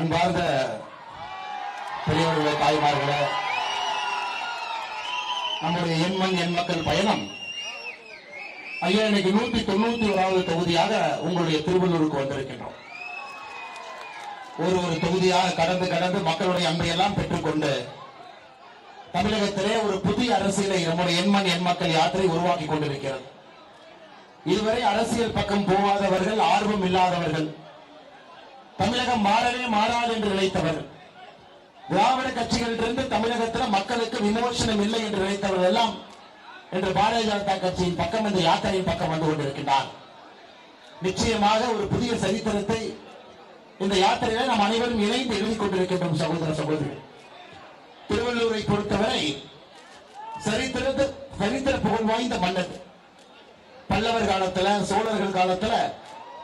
அன்பார்ந்த பெரியவர்களே, தாய்மார்களே, நம்முடைய எண்மண் எண் மக்கள் பயணம் ஐயா இன்னைக்கு 191வது தொகுதியாக உங்களுடைய திருவள்ளூருக்கு வந்திருக்கின்றோம். ஒரு தொகுதியாக கடந்து மக்களுடைய அன்பையெல்லாம் பெற்றுக்கொண்டு தமிழகத்திலே ஒரு புதிய அரசியலை நம்முடைய எண்மண் எண் மக்கள் யாத்திரை உருவாக்கி கொண்டிருக்கிறது. இதுவரை அரசியல் பக்கம் போகாதவர்கள், ஆர்வம் இல்லாதவர்கள், தமிழகம் மாறவே மாறாது என்று நினைத்தவர்கள், திராவிட கட்சிகளிலிருந்து தமிழகத்தில் மக்களுக்கு விமோசனம் இல்லை என்று நினைத்தவர்கள் எல்லாம் இன்று பாரதிய ஜனதா கட்சியின் பக்கம், இந்த யாத்திரையின் பக்கம் வந்து கொண்டிருக்கின்றார். நிச்சயமாக ஒரு புதிய சரித்திரத்தை இந்த யாத்திரையில நாம் அனைவரும் இணைந்து எழுதிக் கொண்டிருக்கின்றோம். சகோதர சகோதரிகள், திருவள்ளூரை பொறுத்தவரை சரித்திர புகழ் வாய்ந்த மன்னர். பல்லவர் காலத்துல, சோழர்கள் காலத்துல,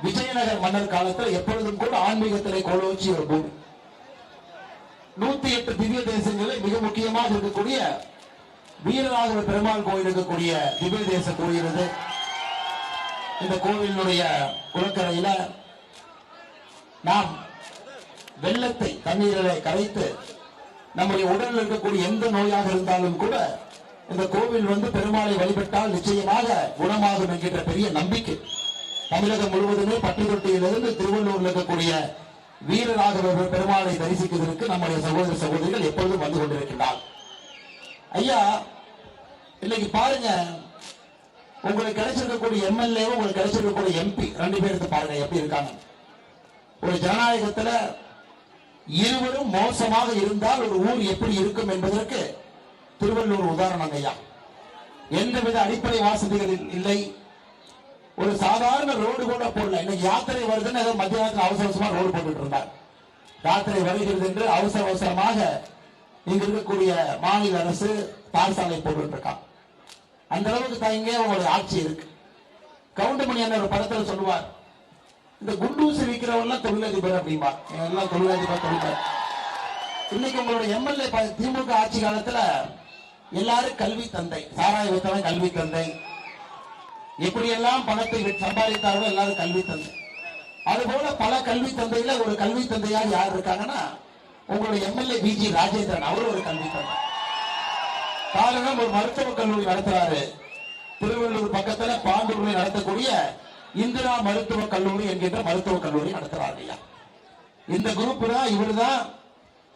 விஜயநகர் மன்னர் காலத்துல எப்பொழுதும் கூட ஆன்மீகத்திலே கோலோச்சி ஒரு பூமி. 108 திவ்ய தேசங்களில் மிக முக்கியமாக இருக்கக்கூடிய வீரராகவ பெருமாள் கோயில் இருக்கக்கூடிய திவ்ய தேச கோயில் இது. இந்த கோவிலுடைய குளக்கரையில நாம் வெள்ளத்தை தண்ணீரிலே கரைத்து நம்முடைய உடலில் இருக்கக்கூடிய எந்த நோயாக இருந்தாலும் கூட இந்த கோவில் வந்து பெருமாளை வழிபட்டால் நிச்சயமாக குணமாகும் என்கின்ற பெரிய நம்பிக்கை தமிழகம் முழுவதுமே பட்டுக்கொட்டியிலிருந்து திருவள்ளூரில் இருக்கக்கூடிய வீரராகவ பெருமாளை தரிசிப்பதற்கு நம்முடைய சகோதர சகோதரிகள் எப்பொழுதும் வந்து கொண்டிருக்கிறார். ஐயா, இன்னைக்கு பாருங்க, உங்களுக்கு கிடைச்சிருக்கக்கூடிய எம்எல்ஏ, உங்களுக்கு கிடைச்சிருக்கக்கூடிய எம்பி 2 பேருக்கு பாருங்க எப்படி இருக்காங்க. ஒரு ஜனநாயகத்துல இருவரும் மோசமாக இருந்தால் ஒரு ஊர் எப்படி இருக்கும் என்பதற்கு திருவள்ளூர் உதாரணம் ஐயா. எந்தவித அடிப்படை வசதிகள் இல்லை, ஒரு சாதாரண ரோடு கூட போடல. இன்னைக்கு யாத்திரை வருதுன்னு ஏதோ மத்தியானத்தில் அவசரமா ரோடு போட்டுட்டு இருந்தார். யாத்திரை வருகிறது என்று அவசரமாக இங்க இருக்கக்கூடிய மாநில அரசு தார் சாலை போட்டு இருக்கான். அந்த அளவுக்கு தாங்க உங்களுடைய ஆட்சி இருக்கு. கவுண்டமணி என்ன ஒரு படத்தில் சொல்லுவார், இந்த குண்டூசி விற்கிறவங்க தொழிலதிபர் அப்படிம்பா, எல்லாம் தொழிலதிபர். இன்னைக்கு உங்களுடைய எம்எல்ஏ திமுக ஆட்சி காலத்துல எல்லாரும் கல்வி தந்தை, சாராய வித்தவன் கல்வி தந்தை, எப்படியெல்லாம் பணத்தை சம்பாதித்தார்கள் எல்லாரும் கல்வி தந்தை. அதுபோல பல கல்வி தந்தையில ஒரு கல்வி தந்தையாக யார் இருக்காங்கன்னா உங்களுடைய எம்எல்ஏ விஜி ராஜேந்திரன், அவரும் ஒரு கல்வி தந்தை. காரணம், ஒரு மருத்துவக் கல்லூரி நடத்துறாரு. திருவள்ளூர் பக்கத்துல பாண்டூர்ல நடத்தக்கூடிய இந்திரா மருத்துவக் கல்லூரி என்கின்ற மருத்துவக் கல்லூரி நடத்துறாரு. இந்த குரூப் தான், இவரு தான்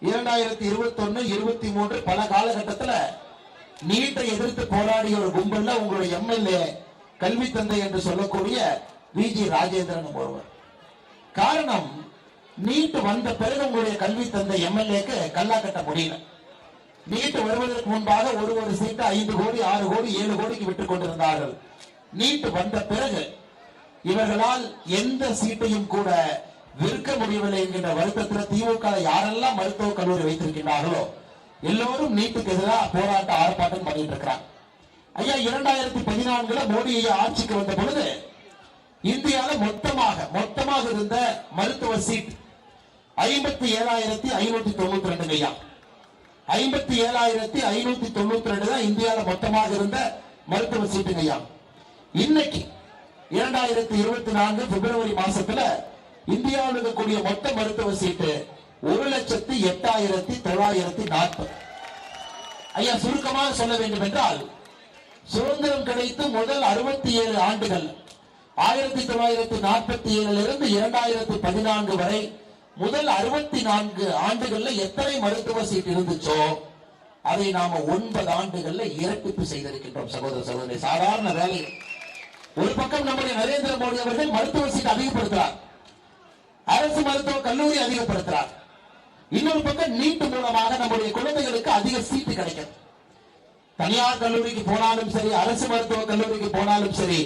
2021, 23 பல காலகட்டத்தில் நீட்டை எதிர்த்து போராடிய ஒரு கும்பல்ல உங்களுடைய எம்எல்ஏ கல்வி தந்தை என்று சொல்லக்கூடிய விஜி ராஜேந்திரன் ஒருவர். காரணம், நீட் வந்த பிறகு உங்களுடைய கல்வி தந்தை எம்எல்ஏக்கு கல்லா கட்ட முடியல. நீட் வருவதற்கு முன்பாக ஒரு சீட்டு 5 கோடி, 6 கோடி, 7 கோடிக்கு விட்டுக் கொண்டிருந்தார்கள். நீட் வந்த பிறகு இவர்களால் எந்த சீட்டையும் கூட விற்க முடியவில்லை என்கின்ற வருத்தத்தில் திமுக யாரெல்லாம் மருத்துவக் கல்லூரி வைத்திருக்கிறார்களோ எல்லோரும் நீட்டுக்கு எதிராக போராட்ட ஆர்ப்பாட்டம் பண்ணிட்டு இருக்கிறாங்க. ஐயா, 2014 மோடி ஆட்சிக்கு வந்த பொழுது இந்தியாவில் மொத்தமாக இருந்த மருத்துவ சீட் 57,592 ஐயா. 57,592 தான் இந்தியாவில் மொத்தமாக இருந்த மருத்துவ சீட்டுங்க ஐயா. இன்னைக்கு 2024 பிப்ரவரி மாசத்துல இந்தியாவில் இருக்கக்கூடிய மொத்த மருத்துவ சீட்டு 1,08,940. ஐயா, சுருக்கமாக சொல்ல வேண்டும் என்றால், சுதந்திரம் கிடைத்து முதல் 67 ஆண்டுகள் 1947 இருந்து 2014 வரை முதல் 64 ஆண்டுகள்ல எத்தனை மருத்துவ சீட் இருந்துச்சோ அதை நாம 9 ஆண்டுகள்ல இரட்டிப்பு செய்திருக்கின்றோம். சகோதர சகோதரி, சாதாரண வேலை. ஒரு பக்கம் நம்முடைய நரேந்திர மோடி அவர்கள் மருத்துவ சீட் அதிகப்படுத்துறார், அரசு மருத்துவ கல்லூரி அதிகப்படுத்துறார். இன்னொரு பக்கம் நீட் மூலமாக நம்முடைய குழந்தைகளுக்கு அதிக சீட்டு கிடைக்கும். தனியார் கல்லூரிக்கு போனாலும் சரி, அரசு மருத்துவ கல்லூரிக்கு போனாலும் சரி,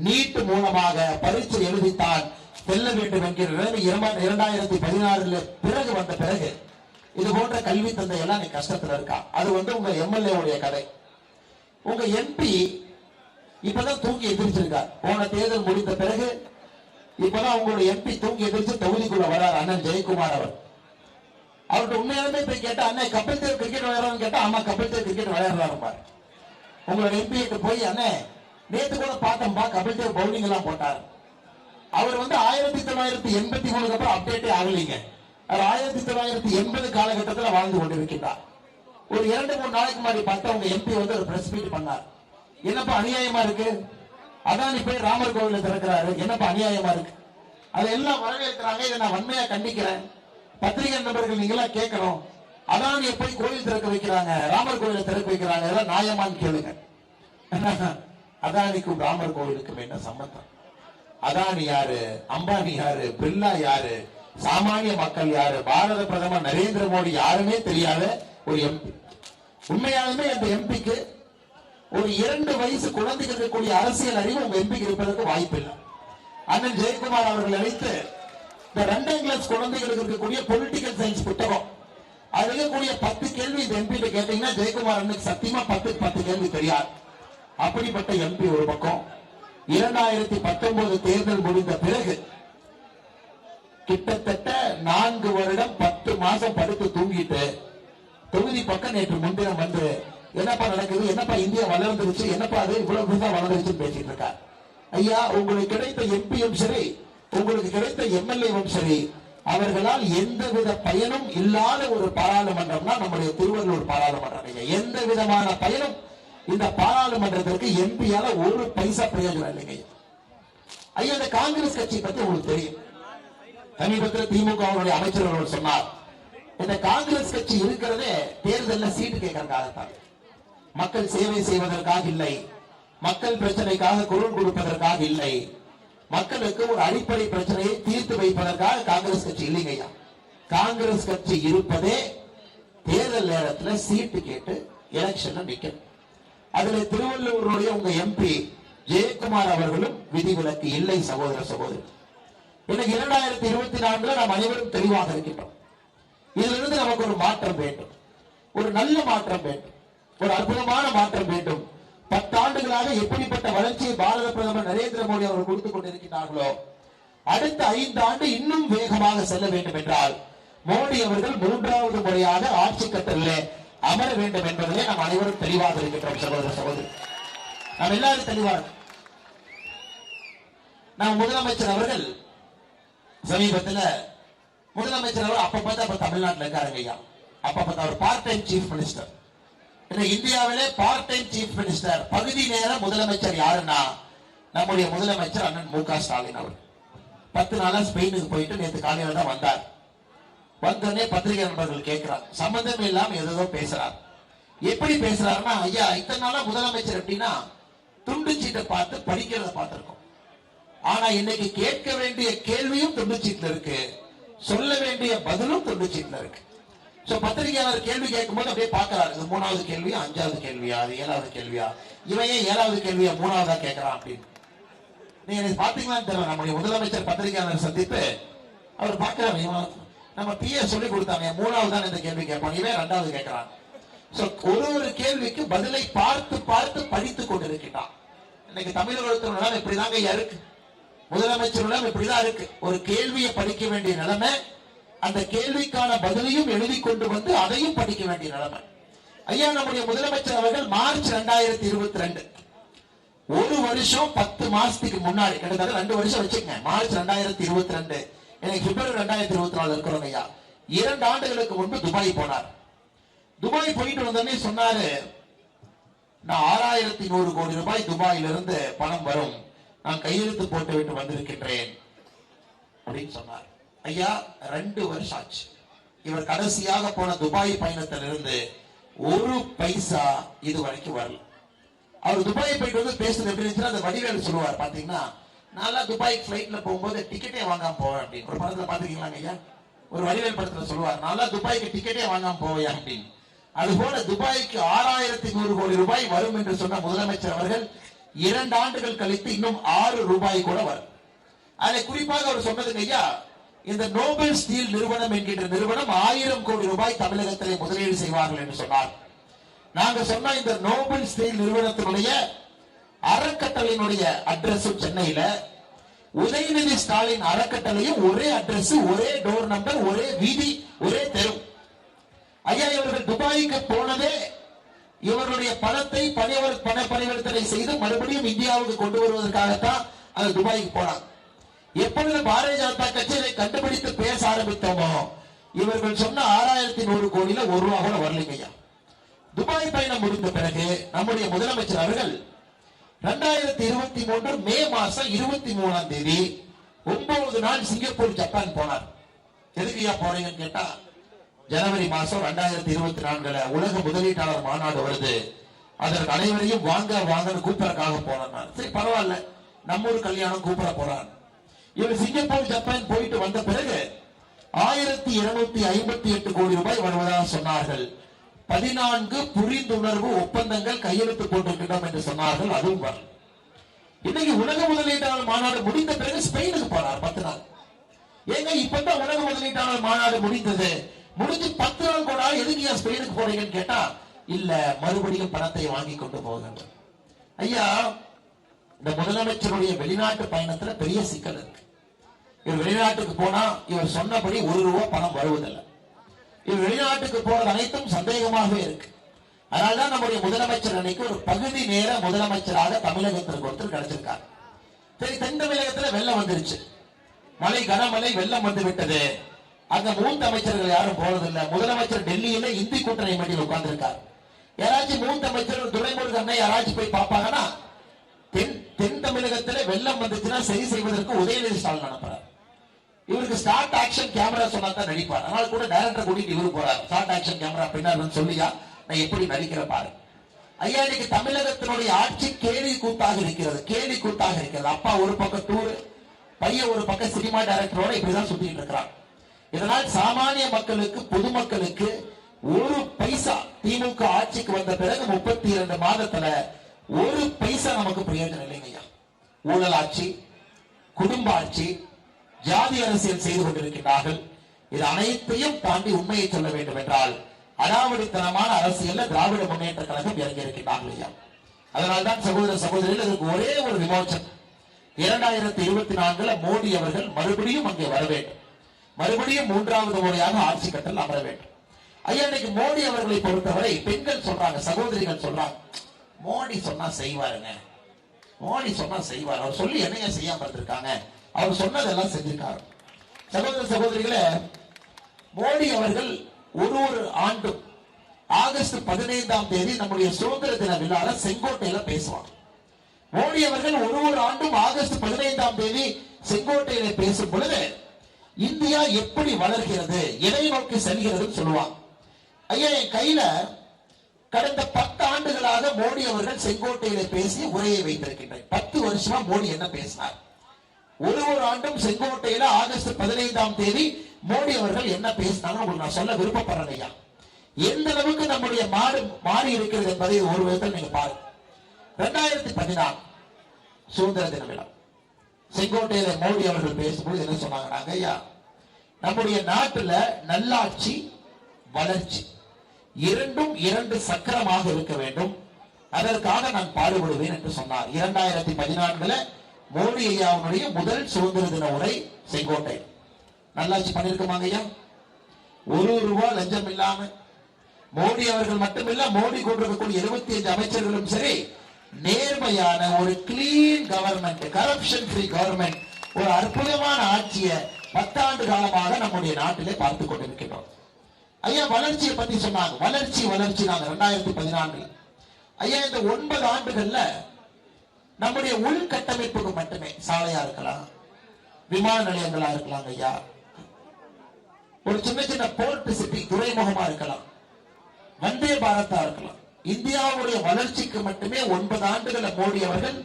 நீட் மூலமாக பரீட்சை எழுதித்தான் செல்ல வேண்டும் என்கிற 2016 பிறகு வந்த பிறகு இது போன்ற கல்வி தந்தை எல்லாம் கஷ்டத்துல இருக்கா. அது உங்க எம்எல்ஏ உடைய கதை. உங்க எம்பி இப்பதான் தூங்கி எதிர்ச்சிருக்கார். போன தேர்தல் முடிந்த பிறகு இப்பதான் உங்களுடைய எம்பி தூங்கி எதிர்த்து தொகுதிக்குள்ள வரார் அண்ணன் ஜெயக்குமார் அவர். அவர்கிட்ட உண்மையாலுமே போய் கேட்டா, அண்ணன் கபில் தேவ் கிரிக்கெட் விளையாடுறான்னு கேட்டா, ஆமா கபில் தேவ் கிரிக்கெட் விளையாடுறாரு. உங்களோட எம்பி கிட்ட போய், அண்ணே நேத்து கூட பார்த்தோம்பா கபில் தேவ் பவுலிங் எல்லாம் போட்டார். அவர் 1983 அப்புறம் அப்டேட்டே ஆகலீங்க. 1980 காலகட்டத்தில் வாழ்ந்து கொண்டிருக்கிறார். ஒரு 2-3 நாளைக்கு முன்னாடி பார்த்தா உங்க எம்பி வந்து ஒரு பிரஸ் மீட் பண்ணார். என்னப்பா அநியாயமா இருக்கு, அதானி போய் ராமர் கோவில திறக்கிறாரு, என்னப்பா அநியாயமா இருக்கு. அதை எல்லாம் வரவேற்கிறாங்க. இதை நான் வன்மையா கண்டிக்கிறேன். பத்திரிகை நண்பர்கள் நீங்க எல்லாம் கேட்கணும். அதானியை போய் கோயில் திறக்க வைக்கிறாங்க, ராமர் கோயிலை திறக்க வைக்கிறாங்க, இதெல்லாம் நியாயமான்னு கேளுங்க. அதானிக்கும் ராமர் கோவிலுக்கும் என்ன சம்பந்தம்? அதானி யாரு, அம்பானி யாரு, பிர்லா யாரு, சாமானிய மக்கள் யாரு, பாரத பிரதமர் நரேந்திர மோடி யாருமே தெரியாத ஒரு எம்பி. உண்மையாலுமே அந்த எம்பிக்கு ஒரு 2 வயசு குழந்தைகள் இருக்கக்கூடிய அரசியல் அறிவு உங்க எம்பிக்கு இருப்பதற்கு வாய்ப்பு இல்லை. அண்ணன் ஜெயக்குமார் அவர்கள் அழைத்து இந்த 2ஆம் கிளாஸ் குழந்தைகளுக்கு இருக்கக்கூடிய பொலிட்டிக்கல் சயின்ஸ் புத்தகம் அது இருக்கக்கூடிய 10 கேள்வி இந்த எம்பி கேட்டீங்கன்னா ஜெயக்குமார் அண்ணனுக்கு சத்தியமா 10 கேள்வி தெரியாது. அப்படிப்பட்ட எம்பி ஒரு பக்கம். 2019 தேர்தல் முடிந்த பிறகு கிட்டத்தட்ட 4 வருடம் 10 மாசம் படுத்து தூங்கிட்டு தொகுதி பக்கம் நேற்று முன்தினம் வந்து என்னப்பா நடக்குது, என்னப்பா இந்தியா வளர்ந்துருச்சு, என்னப்பா அது இவ்வளவு பெருசா வளர்ந்துருச்சுன்னு பேசிட்டு இருக்கார். ஐயா, உங்களுக்கு கிடைத்த எம்பியும் சரி, உங்களுக்கு கிடைத்த எம்எல்ஏவும் சரி, அவர்களால் எந்தவித பயனும் இல்லாத ஒரு பாராளுமன்றம்னா நம்முடைய திருவள்ளூர் பாராளுமன்றம். எந்த விதமான பயனும் இந்த பாராளுமன்றத்திற்கு எம்பியால ஒரு பைசா பிரயோஜனம் இல்லைங்க. ஐயா, இந்த காங்கிரஸ் கட்சி பத்தி உங்களுக்கு தெரியும். சமீபத்தில் திமுக அமைச்சர் அவர்கள் சொன்னார், இந்த காங்கிரஸ் கட்சி இருக்கிறதே தேர்தலில் சீட்டு கேட்கறதுக்காகத்தான், மக்கள் சேவை செய்வதற்காக இல்லை, மக்கள் பிரச்சனைக்காக குரல் கொடுப்பதற்காக இல்லை, மக்களுக்கு ஒரு அடிப்படை பிரச்சனையை தீர்த்து வைப்பதற்காக காங்கிரஸ் கட்சி இல்லைங்கய்யா. காங்கிரஸ் கட்சி இருப்பதே தேர்தல் நேரத்தில் சீட்டு கேட்டு எலெக்ஷன்ல நிக்கணும். அதுல திருவள்ளூருடைய உங்க எம்பி ஜெயக்குமார் அவர்களும் விதிவிலக்கு இல்லை. சகோதர சகோதரி, இன்னைக்கு 2024 நாம் அனைவரும் தெளிவாக இருக்கின்றோம். இதிலிருந்து நமக்கு ஒரு மாற்றம் வேண்டும், ஒரு நல்ல மாற்றம் வேண்டும், ஒரு அற்புதமான மாற்றம் வேண்டும். 10 ஆண்டுகளாக எப்படிப்பட்ட வளர்ச்சியை பாரத பிரதமர் நரேந்திர மோடி அவர்கள் கொடுத்துக் கொண்டிருக்கிறார்களோ அடுத்த 5 ஆண்டு இன்னும் வேகமாக செல்ல வேண்டும் என்றால் மோடி அவர்கள் 3வது முறையாக ஆட்சி கட்டலிலே அமர வேண்டும் என்பதிலே நாம் அனைவரும் தெளிவாக இருக்கின்றோம். சகோதர சகோதரி, நாம் எல்லாரும் தெளிவாக. நாம் முதலமைச்சர் அவர்கள் சமீபத்தில் முதலமைச்சர் அவர் அப்ப பார்த்தா அப்ப தமிழ்நாட்டில் இருக்காருங்க ஐயா. அப்ப பார்த்தா அவர் பார்ட் டைம் சீஃப் மினிஸ்டர். இந்தியாவிலே பார்ட் டைம் சீஃப் மினிஸ்டர் பகுதி நேர முதலமைச்சர் யாருன்னா நம்முடைய முதலமைச்சர் அண்ணன் மு.க. ஸ்டாலின் அவர். 10 நாளா ஸ்பெயினுக்கு போயிட்டு நேற்று காலையில தான் வந்தார். வந்தோடனே பத்திரிகை நண்பர்கள் கேட்கிறார், சம்பந்தம் இல்லாம ஏதோ பேசுறார். எப்படி பேசுறாருன்னா, ஐயா இத்தனை நாளா முதலமைச்சர் எப்படின்னா துண்டு சீட்டை பார்த்து படிக்கிறத பார்த்திருக்கோம். ஆனா இன்னைக்கு கேட்க வேண்டிய கேள்வியும் துண்டு சீட்ல இருக்கு, சொல்ல வேண்டிய பதிலும் துண்டு சீட்ல இருக்கு. பத்திரிகையாளர் கேள்வி கேட்கும் போது அப்படியே பாக்குறாரு, இது 3வது கேள்வியா 5வது கேள்வியா அது 7வது கேள்வியா, இவன் ஏன் 7வது கேள்வியா 3வதா கேட்கறான் அப்படின்னு. நீங்க பாத்தீங்களான்னு தெரியல, நம்முடைய முதலமைச்சர் பத்திரிகையாளர் சந்திப்பு அவர் பாக்குறாரு, இவன் நம்ம பிஏ சொல்லி கொடுத்தாங்க 3வது தான் இந்த கேள்வி கேட்பான், இவன் 2வது கேட்கறான். ஒரு கேள்விக்கு பதிலை பார்த்து பார்த்து படித்துக் கொண்டிருக்கிறான். இன்னைக்கு தமிழகத்தினுடன் இப்படிதாங்க இருக்கு, முதலமைச்சருடன் இப்படிதான் இருக்கு. ஒரு கேள்வியை படிக்க வேண்டிய நிலைமை, அந்த கேள்விக்கான பதிலையும் எழுதி கொண்டு வந்து அதையும் படிக்க வேண்டிய நிலைமை. ஐயா, நம்முடைய முதலமைச்சர் அவர்கள் மார்ச் 2022 1 வருஷம் 10 மாசத்துக்கு முன்னாடி, கிட்டத்தட்ட 2 வருஷம் வச்சுக்கங்க, மார்ச் 2022 எனக்கு பிப்ரவரி 2024 இருக்கிறோம் ஐயா. 2 ஆண்டுகளுக்கு முன்பு துபாய் போனார். துபாய் போயிட்டு வந்தோடனே சொன்னாரு, நான் 6100 கோடி ரூபாய் துபாயிலிருந்து பணம் வரும், நான் கையெழுத்து போட்டு விட்டு வந்திருக்கின்றேன் அப்படின்னு சொன்னார். ஐயா 2 வருஷம் ஆச்சு. இவர் கடைசியாக போன துபாய் பயணத்திலிருந்து 1 பைசா இதுவரைக்கும் வரல. அவர் துபாய் போயிட்டு வந்து பேசுறது எப்படி இருந்துச்சுன்னா, அந்த வடிவேல் சொல்லுவார் பாத்தீங்கன்னா, நல்லா துபாய்க்கு பிளைட்ல போகும்போது டிக்கெட்டே வாங்காம போவேன் அப்படின்னு. ஒரு படத்துல பாத்துக்கீங்களா ஐயா, ஒரு வடிவேல் படத்துல சொல்லுவார், நல்லா துபாய்க்கு டிக்கெட்டே வாங்காம போவேன் அப்படின்னு. அது போல துபாய்க்கு 6100 கோடி ரூபாய் வரும் என்று சொன்ன முதலமைச்சர் அவர்கள் 2 ஆண்டுகள் கழித்து இன்னும் 6 ரூபாய் கூட வரும். அதை குறிப்பாக அவர் சொன்னதுங்க ஐயா, இந்த நோபல் ஸ்டீல் நிறுவனம் என்கின்ற நிறுவனம் 1000 கோடி ரூபாய் தமிழகத்திலே முதலீடு செய்வார்கள் என்று சொன்னார். நாங்க சொன்ன இந்த நோபல் ஸ்டீல் நிறுவனத்தினுடைய அறக்கட்டளையினுடைய அட்ரஸ் சென்னையில, உதயநிதி ஸ்டாலின் அறக்கட்டளையும் ஒரே அட்ரஸ், ஒரே டோர் நம்பர், ஒரே வீதி, ஒரே தெரு. ஐயா, இவர்கள் துபாய்க்கு போனதே இவர்களுடைய பணத்தை பண பரிவர்த்தனை செய்து மறுபடியும் இந்தியாவுக்கு கொண்டு வருவதற்காகத்தான் அந்த துபாய்க்கு போனாங்க. எப்பொழுது பாரதிய ஜனதா கட்சியை கண்டுபிடித்து பேச ஆரம்பித்தோமோ, இவர்கள் சொன்ன 6100 கோடியில ஒரு ரூபா கூட வரலைங்க ஐயா. துபாய் பயணம் முடிந்த பிறகு நம்முடைய முதலமைச்சர் அவர்கள் 2023 மே மாசம் 23ஆம் தேதி 9 நாள் சிங்கப்பூர் ஜப்பான் போனார். எதுக்குயா போறீங்கன்னு கேட்டா, ஜனவரி மாசம் 2024 உலக முதலீட்டாளர் மாநாடு வருது, அதற்கு அனைவரையும் வாங்க வாங்கன்னு கூப்பிடறதுக்காக போனார். சரி பரவாயில்ல, நம்ம ஊர் கல்யாணம் கூப்பிட போறார். இவர் சிங்கப்பூர் ஜப்பான் போயிட்டு வந்த பிறகு 1258 கோடி ரூபாய் வருவதாக சொன்னார்கள். 14 புரிந்துணர்வு ஒப்பந்தங்கள் கையெழுத்து போட்டிருக்கிறோம் என்று சொன்னார்கள். அதுவும் வரும். இன்னைக்கு உலக முதலீட்டாளர் மாநாடு முடிந்த பிறகு ஸ்பெயினுக்கு போனார் 10 நாள். ஏங்க இப்பதான் உலக முதலீட்டாளர் மாநாடு முடிந்தது, முடிஞ்சு 10 நாள் கூட எதுக்கு ஸ்பெயினுக்கு போறீங்கன்னு கேட்டா, இல்ல மறுபடியும் பணத்தை வாங்கி கொண்டு போகின்ற. ஐயா, இந்த முதலமைச்சருடைய வெளிநாட்டு பயணத்துல பெரிய சிக்கல் இருக்கு. இவர் வெளிநாட்டுக்கு போனா இவர் சொன்னபடி 1 ரூபாய் பணம் வருவதில்லை. இவர் வெளிநாட்டுக்கு போறது அனைத்தும் சந்தேகமாகவே இருக்கு. அதனால்தான் நம்முடைய முதலமைச்சர் அன்னைக்கு ஒரு பகுதி நேர முதலமைச்சராக தமிழகத்திற்கு ஒருத்தர் கிடைச்சிருக்காரு. சரி, தென் தமிழகத்துல வெள்ளம் வந்துருச்சு, மழை கனமழை வெள்ளம் வந்து விட்டது. அங்க மூத்த அமைச்சர்கள் யாரும் போறதில்லை. முதலமைச்சர் டெல்லியில இந்தி கூட்டணி மண்டியில் உட்கார்ந்து இருக்காரு. யாராச்சும் மூத்த அமைச்சர் துரைமுருகன் யாராச்சும் போய் பார்ப்பாங்கன்னா, தென் தமிழகத்துல வெள்ளம் வந்துச்சுன்னா சரி செய்வதற்கு உதயநிதி ஸ்டாலின் அனுப்புறாரு. இவருக்கு ஸ்டார்ட் ஆக்ஷன் கேமரா சொன்னா தான் நடிப்பார். அதனால கூட டைரக்டர் கூட்டிட்டு இவரு போறாரு. ஸ்டார்ட் ஆக்ஷன் கேமரா பின்னாடி சொல்லியா நான் எப்படி நடிக்கிற பாரு. ஐயா, இன்னைக்கு தமிழகத்தினுடைய ஆட்சி கேலி கூத்தாக இருக்கிறது, கேலி கூத்தாக இருக்கிறது. அப்பா ஒரு பக்கம் டூர், பையன் ஒரு பக்கம் சினிமா டைரக்டரோட இப்படிதான் சுத்திட்டு இருக்கிறான். இதனால் சாமானிய மக்களுக்கு, பொதுமக்களுக்கு ஒரு பைசா திமுக ஆட்சிக்கு வந்த பிறகு 32 மாதத்துல ஒரு பைசா நமக்கு பிரயோஜனம் இல்லைங்க ஐயா. ஊழல் ஆட்சி, குடும்ப ஆட்சி, ஜாதி அரசியல் செய்து கொண்டிருக்கிறார்கள். இது அனைத்தையும் தாண்டி உண்மையை சொல்ல வேண்டும் என்றால் அடாவடித்தனமான அரசியல் திராவிட முன்னேற்ற கழகம் இறங்கி இருக்கிறார்கள் ஐயா. அதனால்தான் சகோதர சகோதரிகள் இதற்கு ஒரே ஒரு விமோசனம், 2024 மோடி அவர்கள் மறுபடியும் அங்கே வர வேண்டும், மறுபடியும் 3வது முறையாக ஆட்சி கட்டல் அமர வேண்டும். ஐயா, இன்னைக்கு மோடி அவர்களை பொறுத்தவரை பெண்கள் சொல்றாங்க, சகோதரிகள் சொல்றாங்க, மோடி சொன்னா செய்வாருங்க, மோடி சொன்னா செய்வார், அவர் சொல்லி என்னைய செய்யாம இருந்திருக்காங்க, அவர் சொன்னதெல்லாம் செஞ்சிருக்காரு. சகோதர சகோதரிகளே, மோடி அவர்கள் ஒரு ஆண்டும் ஆகஸ்ட் 15ஆம் தேதி நம்முடைய சுதந்திர தின விழால செங்கோட்டையில பேசுவாங்க. மோடி அவர்கள் ஒரு ஆண்டும் ஆகஸ்ட் 15ஆம் தேதி செங்கோட்டையில பேசும் பொழுது இந்தியா எப்படி வளர்கிறது, எதை நோக்கி செல்கிறதுன்னு சொல்லுவாங்க. ஐயா, என் கையில கடந்த 10 ஆண்டுகளாக மோடி அவர்கள் செங்கோட்டையில பேசி உரையை வைத்திருக்கின்றனர். 10 வருஷமா மோடி என்ன பேசினார், ஒரு ஆண்டும் செங்கோட்டையில ஆகஸ்ட் 15ஆம் தேதி மோடி அவர்கள் என்ன பேசினாங்க உங்களுக்கு நான் சொல்ல விருப்பப்படுறேன் ஐயா. எந்த அளவுக்கு நம்முடைய மாறி இருக்கிறது என்பதை ஒரு விதத்தில் நீங்க பாருங்க. 2014 சுதந்திர தின விழா செங்கோட்டையில மோடி அவர்கள் பேசும்போது என்ன சொன்னாங்க, ஐயா நம்முடைய நாட்டுல நல்லாட்சி, வளர்ச்சி இரண்டும் 2 சக்கரமாக இருக்க வேண்டும், அதற்காக நான் பாடுபடுவேன் என்று சொன்னார். 2014 மோடி ஐயாவுடைய முதல் சுதந்திர தின உரை செங்கோட்டை. நல்லாட்சி பண்ணிருக்கோமாங்க ஐயா? 1 ரூபாய் லஞ்சம் இல்லாம மோடி அவர்கள் மட்டுமில்ல, மோடி கொண்டிருக்கக்கூடிய 75 அமைச்சர்களும் சரி, நேர்மையான ஒரு clean government, corruption free government, ஒரு அற்புதமான ஆட்சியை 10 ஆண்டு காலமாக நம்முடைய நாட்டிலே பார்த்து கொண்டிருக்கிறோம். ஐயா, வளர்ச்சியை பத்தி சொன்னாங்க, வளர்ச்சி வளர்ச்சி நாங்க 2014 ஐயா இந்த 9 ஆண்டுகள்ல நம்முடைய உள்கட்டமைப்புக்கு மட்டுமே, சாலையா இருக்கலாம், விமான நிலையங்களா இருக்கலாம் ஐயா, ஒரு சின்ன சின்ன போர்ட் சிட்டி துறைமுகமா இருக்கலாம், வந்தே பாரதா இருக்கலாம், இந்தியாவுடைய வளர்ச்சிக்கு மட்டுமே 9 ஆண்டுகள மோடி அவர்கள்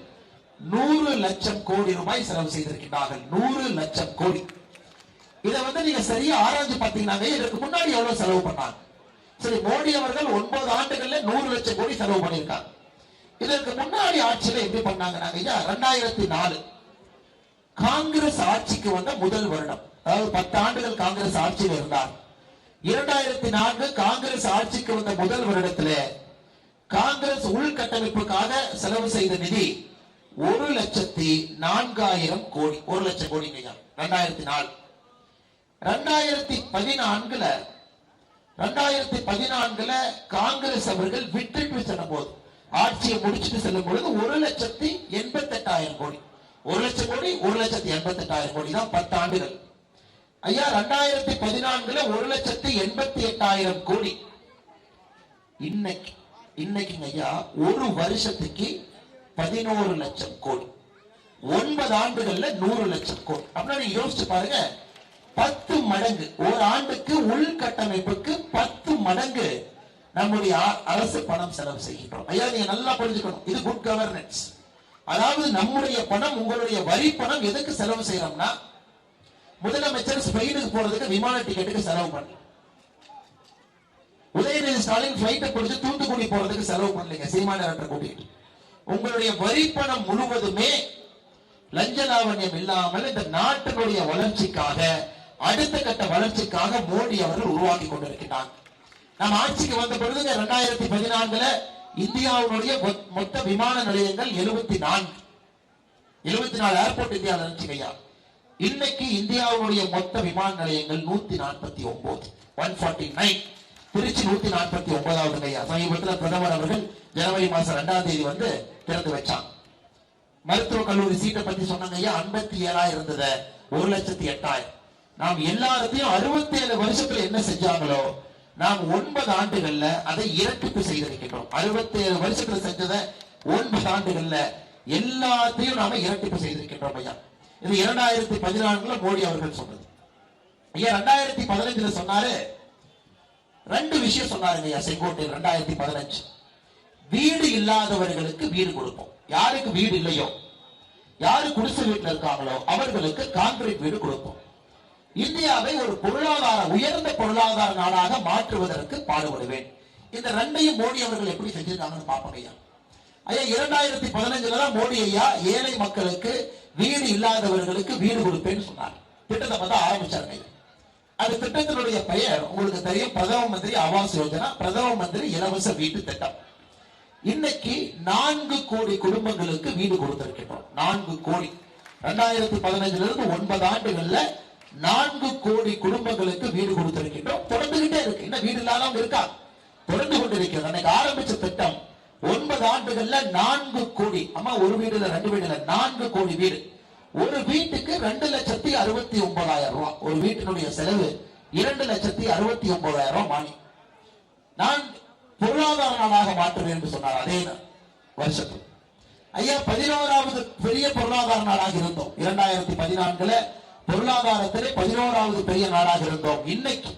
100 லட்சம் கோடி ரூபாய் செலவு செய்திருக்கிறார்கள். 100 லட்சம் கோடி. இதை நீங்க சரியா ஆராய்ச்சி பார்த்தீங்கன்னா இதற்கு முன்னாடி எவ்வளவு செலவு பண்ணாங்க? சரி, மோடி அவர்கள் 9 ஆண்டுகள்ல 100 லட்சம் கோடி செலவு பண்ணியிருக்காங்க. இதற்கு முன்னாடி ஆட்சியில எப்படி பண்ணாங்க? 2004 காங்கிரஸ் ஆட்சிக்கு வந்த முதல் வருடம், அதாவது 10 ஆண்டுகள் காங்கிரஸ் ஆட்சியில் இருந்தார். 2004 காங்கிரஸ் ஆட்சிக்கு வந்த முதல் வருடத்திலே காங்கிரஸ் உள்கட்டமைப்புக்காக செலவு செய்த நிதி 1,04,000 கோடி. 1 லட்சம் கோடி 2004. 2014 காங்கிரஸ் அவர்கள் விட்டுட்டு செல்லும் போது, ஆட்சியை முடிச்சுட்டு செல்லும் பொழுது 1,88,000 கோடி. 1 லட்சம் கோடி, 1,88,000 கோடி தான் 10 ஆண்டுகள். ஐயா 2014 1,88,000 கோடி. இன்னைக்கு ஐயா ஒரு வருஷத்துக்கு 11 லட்சம் கோடி, 9 ஆண்டுகள்ல 100 லட்சம் கோடி. அப்படின்னா நீங்க யோசிச்சு பாருங்க, 10 மடங்கு ஒரு ஆண்டுக்கு உள்கட்டமைப்புக்கு 10 மடங்கு நம்முடைய அரசு பணம் செலவு செய்கின்றோம். ஐயா நீங்க நல்லா புரிஞ்சுக்கணும், இது குட் கவர்னன்ஸ். அதாவது நம்முடைய பணம், உங்களுடைய வரி பணம் எதுக்கு செலவு செய்யறோம்னா, முதலமைச்சர் ஸ்பெயினுக்கு போறதுக்கு விமான டிக்கெட்டுக்கு செலவு பண்ணல. உதயநிதி ஸ்டாலின் பிளைட்டை பிடிச்சு தூத்துக்குடி போறதுக்கு செலவு பண்ணலீங்க, சீமானவற்றை கூட்டிட்டு. உங்களுடைய வரி பணம் முழுவதுமே லஞ்ச லாவண்யம் இல்லாமல் இந்த நாட்டினுடைய வளர்ச்சிக்காக, அடுத்த கட்ட வளர்ச்சிக்காக மோடி அவர்கள் உருவாக்கி கொண்டிருக்கிறார். நம்ம ஆட்சிக்கு வந்த பொழுது 2014 இந்தியாவுடைய மொத்த விமான நிலையங்கள் 74 ஏர்போர்ட் இந்தியாவில் இருந்துச்சு ஐயா. இன்னைக்கு இந்தியாவுடைய மொத்த விமான நிலையங்கள் 149, 149. திருச்சி 149வது ஐயா. சமீபத்தில் பிரதமர் அவர்கள் ஜனவரி மாசம் 2ஆம் தேதி வந்து திறந்து வச்சான். மருத்துவக் கல்லூரி சீட்டை பத்தி சொன்னாங்க ஐயா. 57,000 இருந்தது, 1,08,000. நாம் எல்லாத்தையும் 67 வருஷத்துல என்ன செஞ்சாங்களோ நாம் 9 ஆண்டுகள்ல அதை இரட்டிப்பு செய்திருக்கிறோம். 67 வருஷத்துல செஞ்சதை 9 ஆண்டுகள்ல எல்லாத்தையும் நாம இரட்டிப்பு செய்திருக்கின்றோம் ஐயா. இது 2014 மோடி அவர்கள் சொன்னது ஐயா. 2015 சொன்னாரு, 2 விஷயம் சொன்னாருங்க ஐயா செங்கோட்டையில். 2015 வீடு இல்லாதவர்களுக்கு வீடு கொடுப்போம். யாருக்கு வீடு இல்லையோ, யாரு குடிசை வீட்டுல இருக்காங்களோ அவர்களுக்கு கான்கிரீட் வீடு கொடுப்போம். இந்தியாவை ஒரு உயர்ந்த பொருளாதார நாடாக மாற்றுவதற்கு பாடுபடுவேன். இந்த 2ஐயும் மோடி அவர்கள் எப்படி செஞ்சிருக்காங்கன்னு பாப்போம் ஐயா. ஐயா 2015 தான் மோடி ஐயா ஏழை மக்களுக்கு, வீடு இல்லாதவர்களுக்கு வீடு கொடுப்பேன்னு சொன்னார். திட்டத்தை பார்த்தா ஆரம்பிச்சாங்க. அது திட்டத்தினுடைய பெயர் உங்களுக்கு தெரியும், பிரதம மந்திரி ஆவாஸ் யோஜனா, பிரதம மந்திரி இலவச வீட்டு திட்டம். இன்னைக்கு 4 கோடி குடும்பங்களுக்கு வீடு கொடுத்திருக்கிறோம். 4 கோடி. 2015 இருந்து 9 ஆண்டுகள்ல 4 கோடி குடும்பங்களுக்கு வீடு கொடுத்திருக்கின்றோம். தொடர்ந்துகிட்டே இருக்கு. இன்னும் வீடு இல்லாதவங்க இருக்கா, தொடர்ந்து கொண்டிருக்கிறது. அன்னைக்கு ஆரம்பிச்ச திட்டம் 9 ஆண்டுகள்ல 4 கோடி. அம்மா ஒரு வீடு இல்ல, 2 வீடு இல்ல, 4 கோடி வீடு. ஒரு வீட்டுக்கு 2,69,000 ரூபாய். ஒரு வீட்டினுடைய செலவு 2,69,000 ரூபாய் மானியம். நான் பொருளாதார நாடாக மாற்றுவேன் என்று சொன்னார். அதே வருஷத்தில் ஐயா 11வது பெரிய பொருளாதார நாடாக இருந்தோம். 2014 பொருளாதாரத்திலே 11வது பெரிய நாடாக இருந்தோம். இன்னைக்கு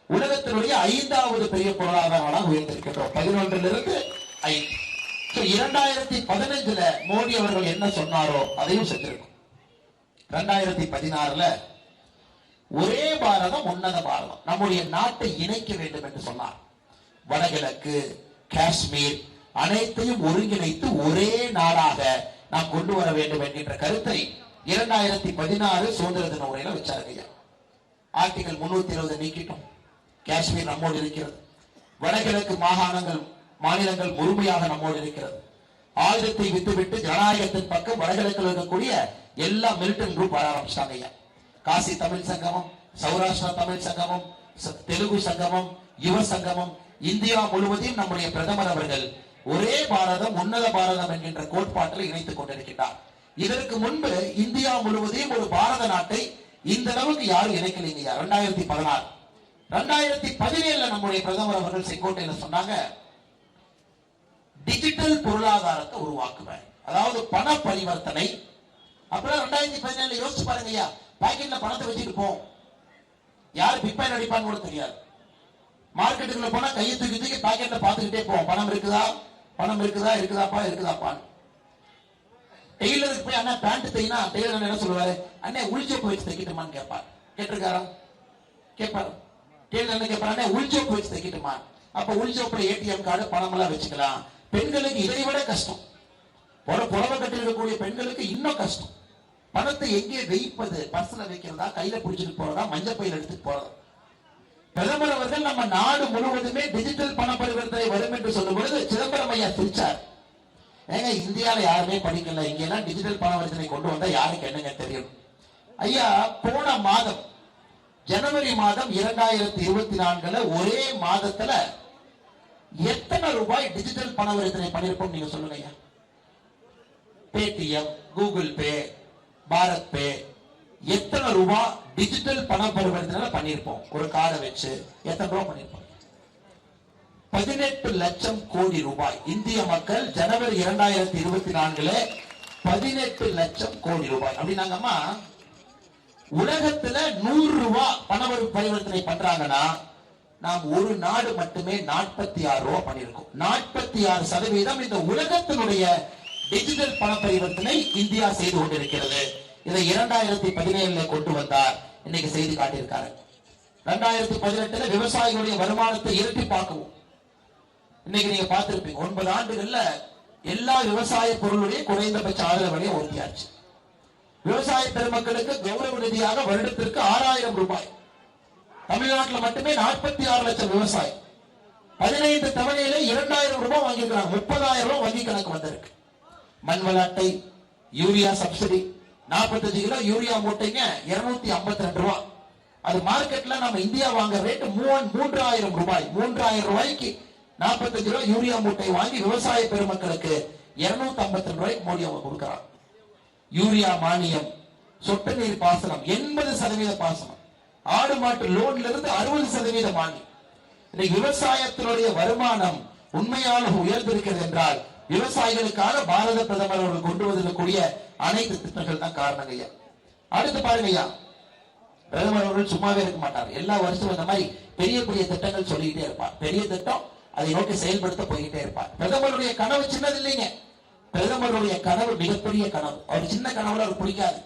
உலகத்தினுடைய 5வது பெரிய பொருளாதார நாடாக உயர்ந்திருக்கின்றோம். 11லிருந்து 5. 2015 மோடி அவர்கள் என்ன சொன்னாரோ அதையும் செஞ்சிருக்கும். 2016 ஒரே பாரதம் உன்னத பாரதம், நம்முடைய நாட்டை இணைக்க வேண்டும் என்று சொன்னார். வடகிழக்கு, காஷ்மீர் அனைத்தையும் ஒருங்கிணைத்து ஒரே நாடாக நாம் கொண்டு வர வேண்டும் என்கின்ற கருத்தை 2016 சுதந்திர தின உரையில வச்சாருங்க. ஆர்டிகல் 320 நீக்கிட்டோம். காஷ்மீர் நம்மோடு இருக்கிறது. வடகிழக்கு மாநிலங்கள் முழுமையாக நம்மோடு இருக்கிறது. ஆயுதத்தை விட்டுவிட்டு ஜனநாயகத்தின் பக்கம் வடகிழக்கில் இருக்கக்கூடிய எல்லா மிலிட்டரி குரூப் வர ஆரம்பிச்சிட்டாங்க. காசி தமிழ் சங்கமம், சௌராஷ்டிரா தமிழ் சங்கமம், தெலுங்கு சங்கமம், யுவ சங்கமம், இந்தியா முழுவதையும் நம்முடைய பிரதமர் அவர்கள் ஒரே பாரதம் உன்னத பாரதம் என்கின்ற கோட்பாட்டில் இணைத்துக் கொண்டிருக்கிறார். இதற்கு முன்பு இந்தியா முழுவதையும் ஒரு பாரத நாட்டை இந்த அளவுக்கு யாரும் இணைக்கலைங்க. 2016 2017 நம்முடைய பிரதமர் அவர்கள் செங்கோட்டையில சொன்னாங்க, டிஜிட்டல் பொருளாதாரத்தை உருவாக்குவேன். அதாவது பண பரிவர்த்தனை. அப்புறம் 2017 யோசிச்சு பாருங்க, பாக்கெட்ல பணத்தை வச்சுட்டு போவோம், யாரு பிக்பாயின் அடிப்பான்னு கூட தெரியாது. மார்க்கெட்டுக்குள்ள போனா கையை தூக்கி தூக்கி பாக்கெட்ல பாத்துக்கிட்டே போவோம், பணம் இருக்குதா, பணம் இருக்குதா, இருக்குதாப்பா. டெய்லருக்கு போய் அண்ணா பேண்ட் தைனா டெய்லர் என்ன சொல்லுவாரு, அண்ணே உள்ஜோப்பு வச்சு தைக்கட்டுமான்னு கேட்பார். கேட்டிருக்காரா? கேட்பாரு. டெய்லர் என்ன கேட்பாரு, அண்ணே உள்ஜோப்பு வச்சு தைக்கட்டுமா? அப்ப உள்ஜோப்புல ஏடிஎம் கார்டு பணம் எல்லாம் வச்சுக்கலாம். பெண்களுக்கு இதை விட கஷ்டம். புடவை கட்டி இருக்கக்கூடிய பெண்களுக்கு இன்னும் கஷ்டம். பணத்தை எங்கே வைப்பது, பர்ஸ்ல வைக்கிறதா, கையில பிடிச்சிட்டு போறதா, மஞ்சள் பையில எடுத்துட்டு போறதா. பிரதமர் அவர்கள் நம்ம நாடு முழுவதுமே டிஜிட்டல் பண பரிவர்த்தனை வரும் என்று சொல்லும் பொழுது சிதம்பரம் ஐயா சிரிச்சார். ஏங்க இந்தியால யாருமே படிக்கல, இங்க எல்லாம் டிஜிட்டல் பண பரிவர்த்தனை கொண்டு வந்தா யாருக்கு என்னங்க தெரியும்? ஐயா போன மாதம் ஜனவரி மாதம் 2024 ஒரே மாதத்துல எத்தனை ரூபாய் டிஜிட்டல் பண பரிவர்த்தனை பண்ணிருப்போம் நீங்க சொல்லுங்க ஐயா. பேடிஎம், கூகுள் பே, பாரத் பே, எத்தனை ரூபாய் டிஜிட்டல் பண பரிவர்த்தனை பண்ணிருப்போம். ஒரு கார்டை வச்சு எத்தனை ரூபாய் பண்ணிருப்போம்? 18 லட்சம் கோடி ரூபாய். இந்திய மக்கள் ஜனவரி 2024 18 லட்சம் கோடி ரூபாய். அப்படின்னாங்கம்மா, உலகத்துல 100 ரூபாய் பண பரிவர்த்தனை பண்றாங்கன்னா நாம் ஒரு நாடு மட்டுமே 46 ரூபாய் பண்ணிருக்கோம். 46% இந்த உலகத்தினுடைய டிஜிட்டல் பண பரிவர்த்தனை இந்தியா செய்து கொண்டிருக்கிறது. இதை 2017 கொண்டு வந்தார். இன்னைக்கு செய்தி காட்டியிருக்காரு. 2018 விவசாயிகளுடைய வருமானத்தை இரட்டிப்பாக்கவும். இன்னைக்கு நீங்க பார்த்திருப்பீங்க, 9 ஆண்டுகள்ல எல்லா விவசாய பொருளுடைய குறைந்தபட்ச ஆதரவு விலையை உயர்த்தியாச்சு. விவசாய பெருமக்களுக்கு கௌரவ நிதியாக வருடத்திற்கு 6000 ரூபாய். தமிழ்நாட்டில் மட்டுமே 46 லட்சம் விவசாயம் 15 தவணையில 2000 ரூபாய் வாங்கிக்கிறாங்க. 30,000 ரூபாய் வங்கி கணக்கு வந்திருக்கு. மண்வள அட்டை, யூரியா சப்சிடி, 45 கிலோ யூரியா மூட்டைங்க 252 ரூபாய். அது மார்க்கெட்ல நம்ம இந்தியா வாங்க ரேட் 3000 ரூபாய். 3000 ரூபாய்க்கு 45 கிலோ யூரியா மூட்டை வாங்கி விவசாய பெருமக்களுக்கு 252 ரூபாய்க்கு மோடி அவங்க கொடுக்கிறார். யூரியா மானியம், சொட்டு நீர் பாசனம் 80% பாசனம், ஆடு மாட்டு லோன்ல இருந்து 60% மானியம். இன்னைக்கு விவசாயத்தினுடைய வருமானம் உண்மையான உயர்ந்திருக்கிறது என்றால் விவசாயிகளுக்கான பாரத பிரதமர் அவர்கள் கொண்டு வந்திருக்கக்கூடிய அனைத்து திட்டங்கள் தான் காரணம் ஐயா. அடுத்து பாருங்க ஐயா, பிரதமர் அவர்கள் சும்மாவே இருக்க மாட்டார். எல்லா வருஷமும் இந்த மாதிரி பெரிய பெரிய திட்டங்கள் சொல்லிக்கிட்டே இருப்பார். பெரிய திட்டம் அதை நோக்கி செயல்படுத்த போய்கிட்டே இருப்பார். பிரதமருடைய கனவு சின்னது இல்லைங்க. பிரதமருடைய கனவு மிகப்பெரிய கனவு. அவர் சின்ன கனவுல அவர் பிடிக்காது.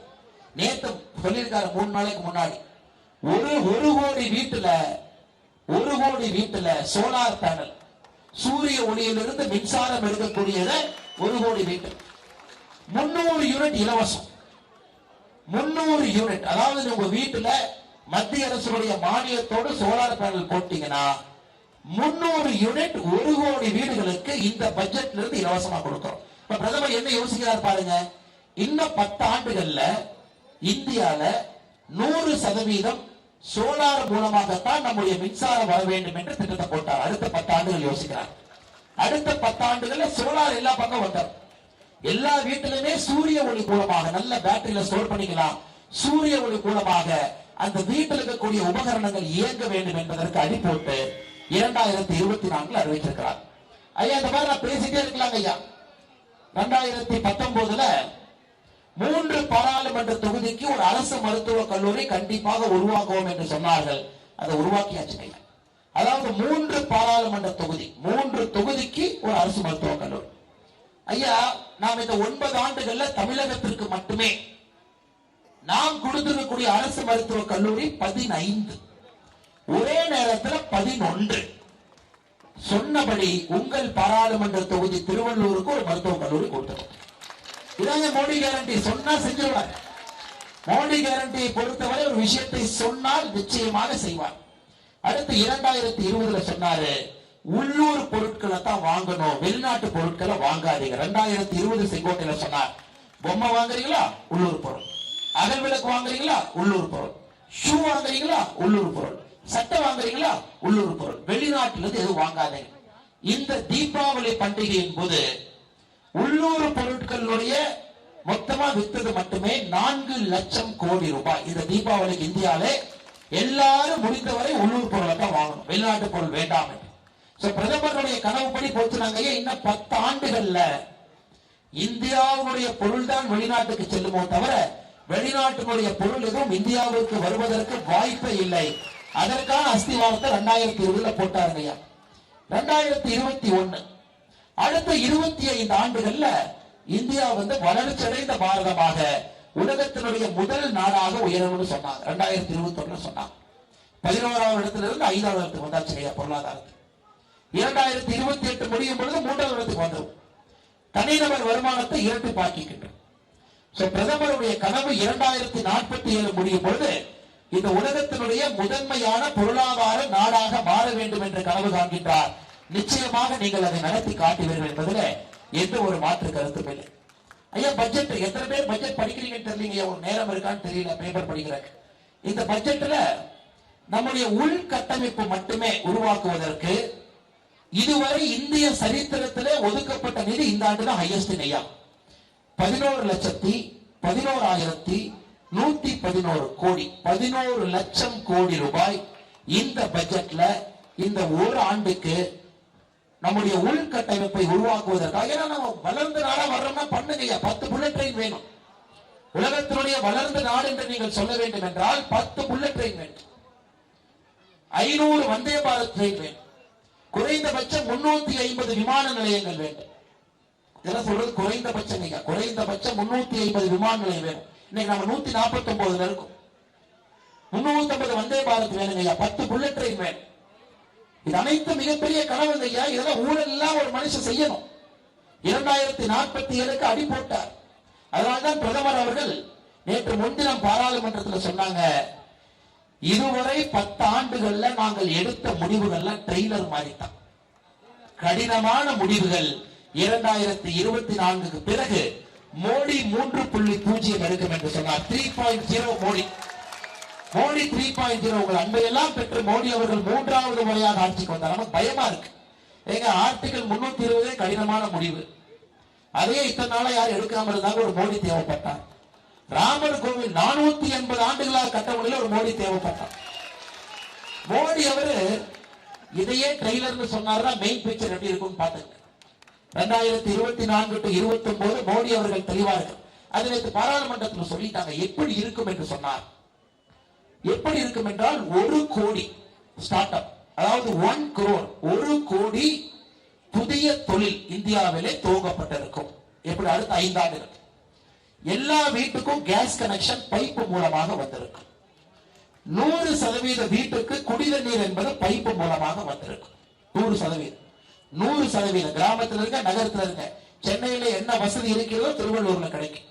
நேத்து சொல்லியிருக்காரு 3 நாளைக்கு முன்னாடி, ஒரு கோடி வீட்டுல சோலார் பேனல், சூரிய ஒளியிலிருந்து மின்சாரம் எடுக்கக்கூடியத 1 கோடி வீட்டு 300 யூனிட் இலவசம். 300 யூனிட், அதாவது உங்க வீட்டுல மத்திய அரசுடைய மானியத்தோடு சோலார் பேனல் போட்டீங்கன்னா 300 யூனிட் 1 கோடி வீடுகளுக்கு இந்த பட்ஜெட்ல இருந்து இலவசமா கொடுக்கிறோம். இப்ப பிரதமர் என்ன யோசிக்கிறார் பாருங்க, இன்னும் 10 ஆண்டுகள்ல இந்தியால 100% சோலார் மூலமாகத்தான் நம்முடைய மின்சாரம் வர வேண்டும் என்று திட்டத்தை போட்டார். அடுத்த 10 ஆண்டுகள் யோசிக்கிறார். அடுத்த 10 ஆண்டுகள்ல சோலார் எல்லா பக்கம் வந்தார். எல்லா வீட்டிலுமே சூரிய ஒளி மூலமாக, நல்ல பேட்டரியில ஸ்டோர் பண்ணிக்கலாம், சூரிய ஒளி மூலமாக அந்த வீட்டில் இருக்கக்கூடிய உபகரணங்கள் இயங்க வேண்டும் என்பதற்கு அடி போட்டு 2024 அறிவிச்சிருக்கிறார். ஐயா இந்த மாதிரி நான் பேசிட்டே இருக்கலாங்க ஐயா. 2019 3 பாராளுமன்ற தொகுதிக்கு ஒரு அரசு மருத்துவக் கல்லூரி கண்டிப்பாக உருவாக்குவோம் என்று சொன்னார்கள். அதை உருவாக்கியாச்சு ஐயா. அதாவது 3 பாராளுமன்ற தொகுதி, 3 தொகுதிக்கு ஒரு அரசு மருத்துவக் கல்லூரி. ஐயா நாம் இந்த 9 ஆண்டுகள்ல தமிழகத்திற்கு மட்டுமே நாம் கொடுத்திருக்கக்கூடிய அரசு மருத்துவக் கல்லூரி 15, ஒரே நேரத்தில் 11. சொன்னபடி உங்கள் பாராளுமன்ற தொகுதி திருவள்ளூருக்கு ஒரு மருத்துவக் கல்லூரி கொடுத்தோம். இதாங்க மோடி கேரண்டி. சொன்னா செஞ்சிருவார். மோடி கேரண்டியை பொறுத்தவரை ஒரு விஷயத்தை சொன்னால் நிச்சயமாக செய்வார். அடுத்து 2020 சொன்னாரு, உள்ளூர் பொருட்களை தான் வாங்கணும், வெளிநாட்டு பொருட்களை வாங்காதீங்க. 2020 செங்கோட்டையில சொன்னார், பொம்மை வாங்குறீங்களா உள்ளூர் பொருள், அகல் விளக்கு வாங்குறீங்களா உள்ளூர் பொருள், ஷூ வாங்குறீங்களா உள்ளூர் பொருள், சட்டை வாங்குறீங்களா உள்ளூர் பொருள், வெளிநாட்டுல இருந்து எதுவும் வாங்காதீங்க. இந்த தீபாவளி பண்டிகையின் போது உள்ளூர் பொருட்களுடைய மொத்தமா வித்தது மட்டுமே 4 லட்சம் கோடி ரூபாய். இந்த தீபாவளிக்கு இந்தியாவிலே எல்லாரும் முடிந்தவரை உள்ளூர் பொருளை தான் வாங்கணும், வெளிநாட்டு பொருள் வேண்டாம். பிரதமருடைய கனவுப்படி போச்சுனாங்க. இன்னும் 10 ஆண்டுகள்ல இந்தியாவுடைய பொருள் தான் வெளிநாட்டுக்கு செல்லுமோ தவிர வெளிநாட்டினுடைய பொருள் எதுவும் இந்தியாவுக்கு வருவதற்கு வாய்ப்பே இல்லை. அதற்கான அஸ்திவாரத்தை 2020 போட்டாருங்க. 2021 அடுத்த 25 ஆண்டுகள்ல இந்தியா வளர்ச்சியடைந்த பாரதமாக உலகத்தினுடைய முதல் நாடாக உயரும்னு சொன்னாங்க. 2021 சொன்னாங்க. 11வது இடத்துல இருந்து 5வது இடத்துக்கு வந்தாச்சு பொருளாதாரத்தில். 2028 முடியும் பொழுது 3வது இடத்துக்கு வந்துடும். தனிநபர் வருமானத்தை இரட்டிப்பாக்கிக்கின்றோம். பிரதமருடைய கனவு 2047 முடியும் பொழுது இந்த உலகத்தினுடைய முதன்மையான பொருளாதார நாடாக மாற வேண்டும் என்று கனவு காண்கின்றார். நிச்சயமாக நீங்கள் அதை நடத்தி காட்டுவீர்கள் என்பதில் எந்த ஒரு மாற்று கருத்தும் இல்லை. ஐயா பட்ஜெட் எத்தனை பேர் பட்ஜெட் படிக்கிறீங்கன்னு தெரியலீங்க. ஒரு நேரம் இருக்கான்னு தெரியல பேப்பர் படிக்கிறேன். இந்த பட்ஜெட்ல நம்முடைய உள்கட்டமைப்பு மட்டுமே உருவாக்குவதற்கு இதுவரை இந்திய சரித்திரத்திலே ஒதுக்கப்பட்ட நிதி இந்த ஆண்டு தான் ஹையஸ்ட் ஐயா. 11,11,1 111 கோடி 11 லட்சம் கோடி ரூபாய் இந்த பட்ஜெட்ல இந்த ஒரு ஆண்டுக்கு நம்முடைய உள்கட்டமைப்பை உருவாக்குவதற்காக. ஏன்னா நம்ம வளர்ந்த நாடா வர்றோம்னா பண்ணுங்க, 10 புல்லட் ட்ரெயின் வேணும். உலகத்தினுடைய வளர்ந்த நாடு என்று நீங்கள் சொல்ல வேண்டும் என்றால் 10 புல்லட் ட்ரெயின் வேண்டும், 500 வந்தே பாரத் ட்ரெயின் வேண்டும், குறைந்தபட்சம் 350 விமான நிலையங்கள் வேண்டும். இதெல்லாம் சொல்றது குறைந்தபட்சம், குறைந்தபட்சம் 350 விமான நிலையம் வேணும். இன்னைக்கு நம்ம 149 இருக்கும். 350 வந்தே பாரத் வேணுங்க, 10 புல்லட் ட்ரெயின் வேணும். இது அனைத்து மிகப்பெரிய கனவுங்க ஐயா. இதெல்லாம் ஊழல் எல்லாம் ஒரு மனுஷன் செய்யணும். 2047க்கு அடி போட்டார். அதனால்தான் பிரதமர் அவர்கள் நேற்று முன்தினம் பாராளுமன்றத்தில் சொன்னாங்க, இதுவரை 10 ஆண்டுகள்ல நாங்கள் எடுத்த முடிவுகள்லாம் ட்ரெய்லர் மாதிரி தான். கடினமான முடிவுகள் 2024க்கு பிறகு மோடி 3.0 இருக்கும் என்று சொன்னார். 3.0 மோடி 3.0. உங்கள் அன்பையெல்லாம் பெற்று மோடி அவர்கள் 3வது முறையாக ஆட்சிக்கு வந்தார். நமக்கு பயமா இருக்கு. எங்க ஆர்டிகல் 320 கடினமான முடிவு, அதே இத்தனை நாளா யாரும் எடுக்காம இருந்தாங்க. ஒரு மோடி தேவைப்பட்டார். ராமர் கோவில் 480 ஆண்டுகளாக கட்ட முடியல, ஒரு மோடி தேவைப்பட்டார். மோடி அவரு இதையே ட்ரெய்லர்னு சொன்னார்னா மெயின் பிக்சர் எப்படி இருக்கும்னு பாத்துங்க. 2024 to 29 மோடி அவர்கள் தெளிவா இருக்கு. அது நேற்று பாராளுமன்றத்தில் சொல்லிட்டாங்க. எப்படி இருக்கும் என்று சொன்னார். எப்படி இருக்கும் என்றால் 1 கோடி ஸ்டார்ட் அப், அதாவது 1 crore 1 கோடி புதிய தொழில் இந்தியாவிலே துவங்கப்பட்டிருக்கும். எப்படி அடுத்த 5 ஆண்டுகள் எல்லா வீட்டுக்கும் கேஸ் கனெக்ஷன் பைப்பு மூலமாக வந்திருக்கும். 100% வீட்டுக்கு குடிநீர் நீர் என்பது பைப்பு மூலமாக வந்திருக்கும். 100% கிராமத்தில் இருக்க நகரத்தில் இருக்க. சென்னையில என்ன வசதி இருக்கிறதோ திருவள்ளூர்ல கிடைக்கும்.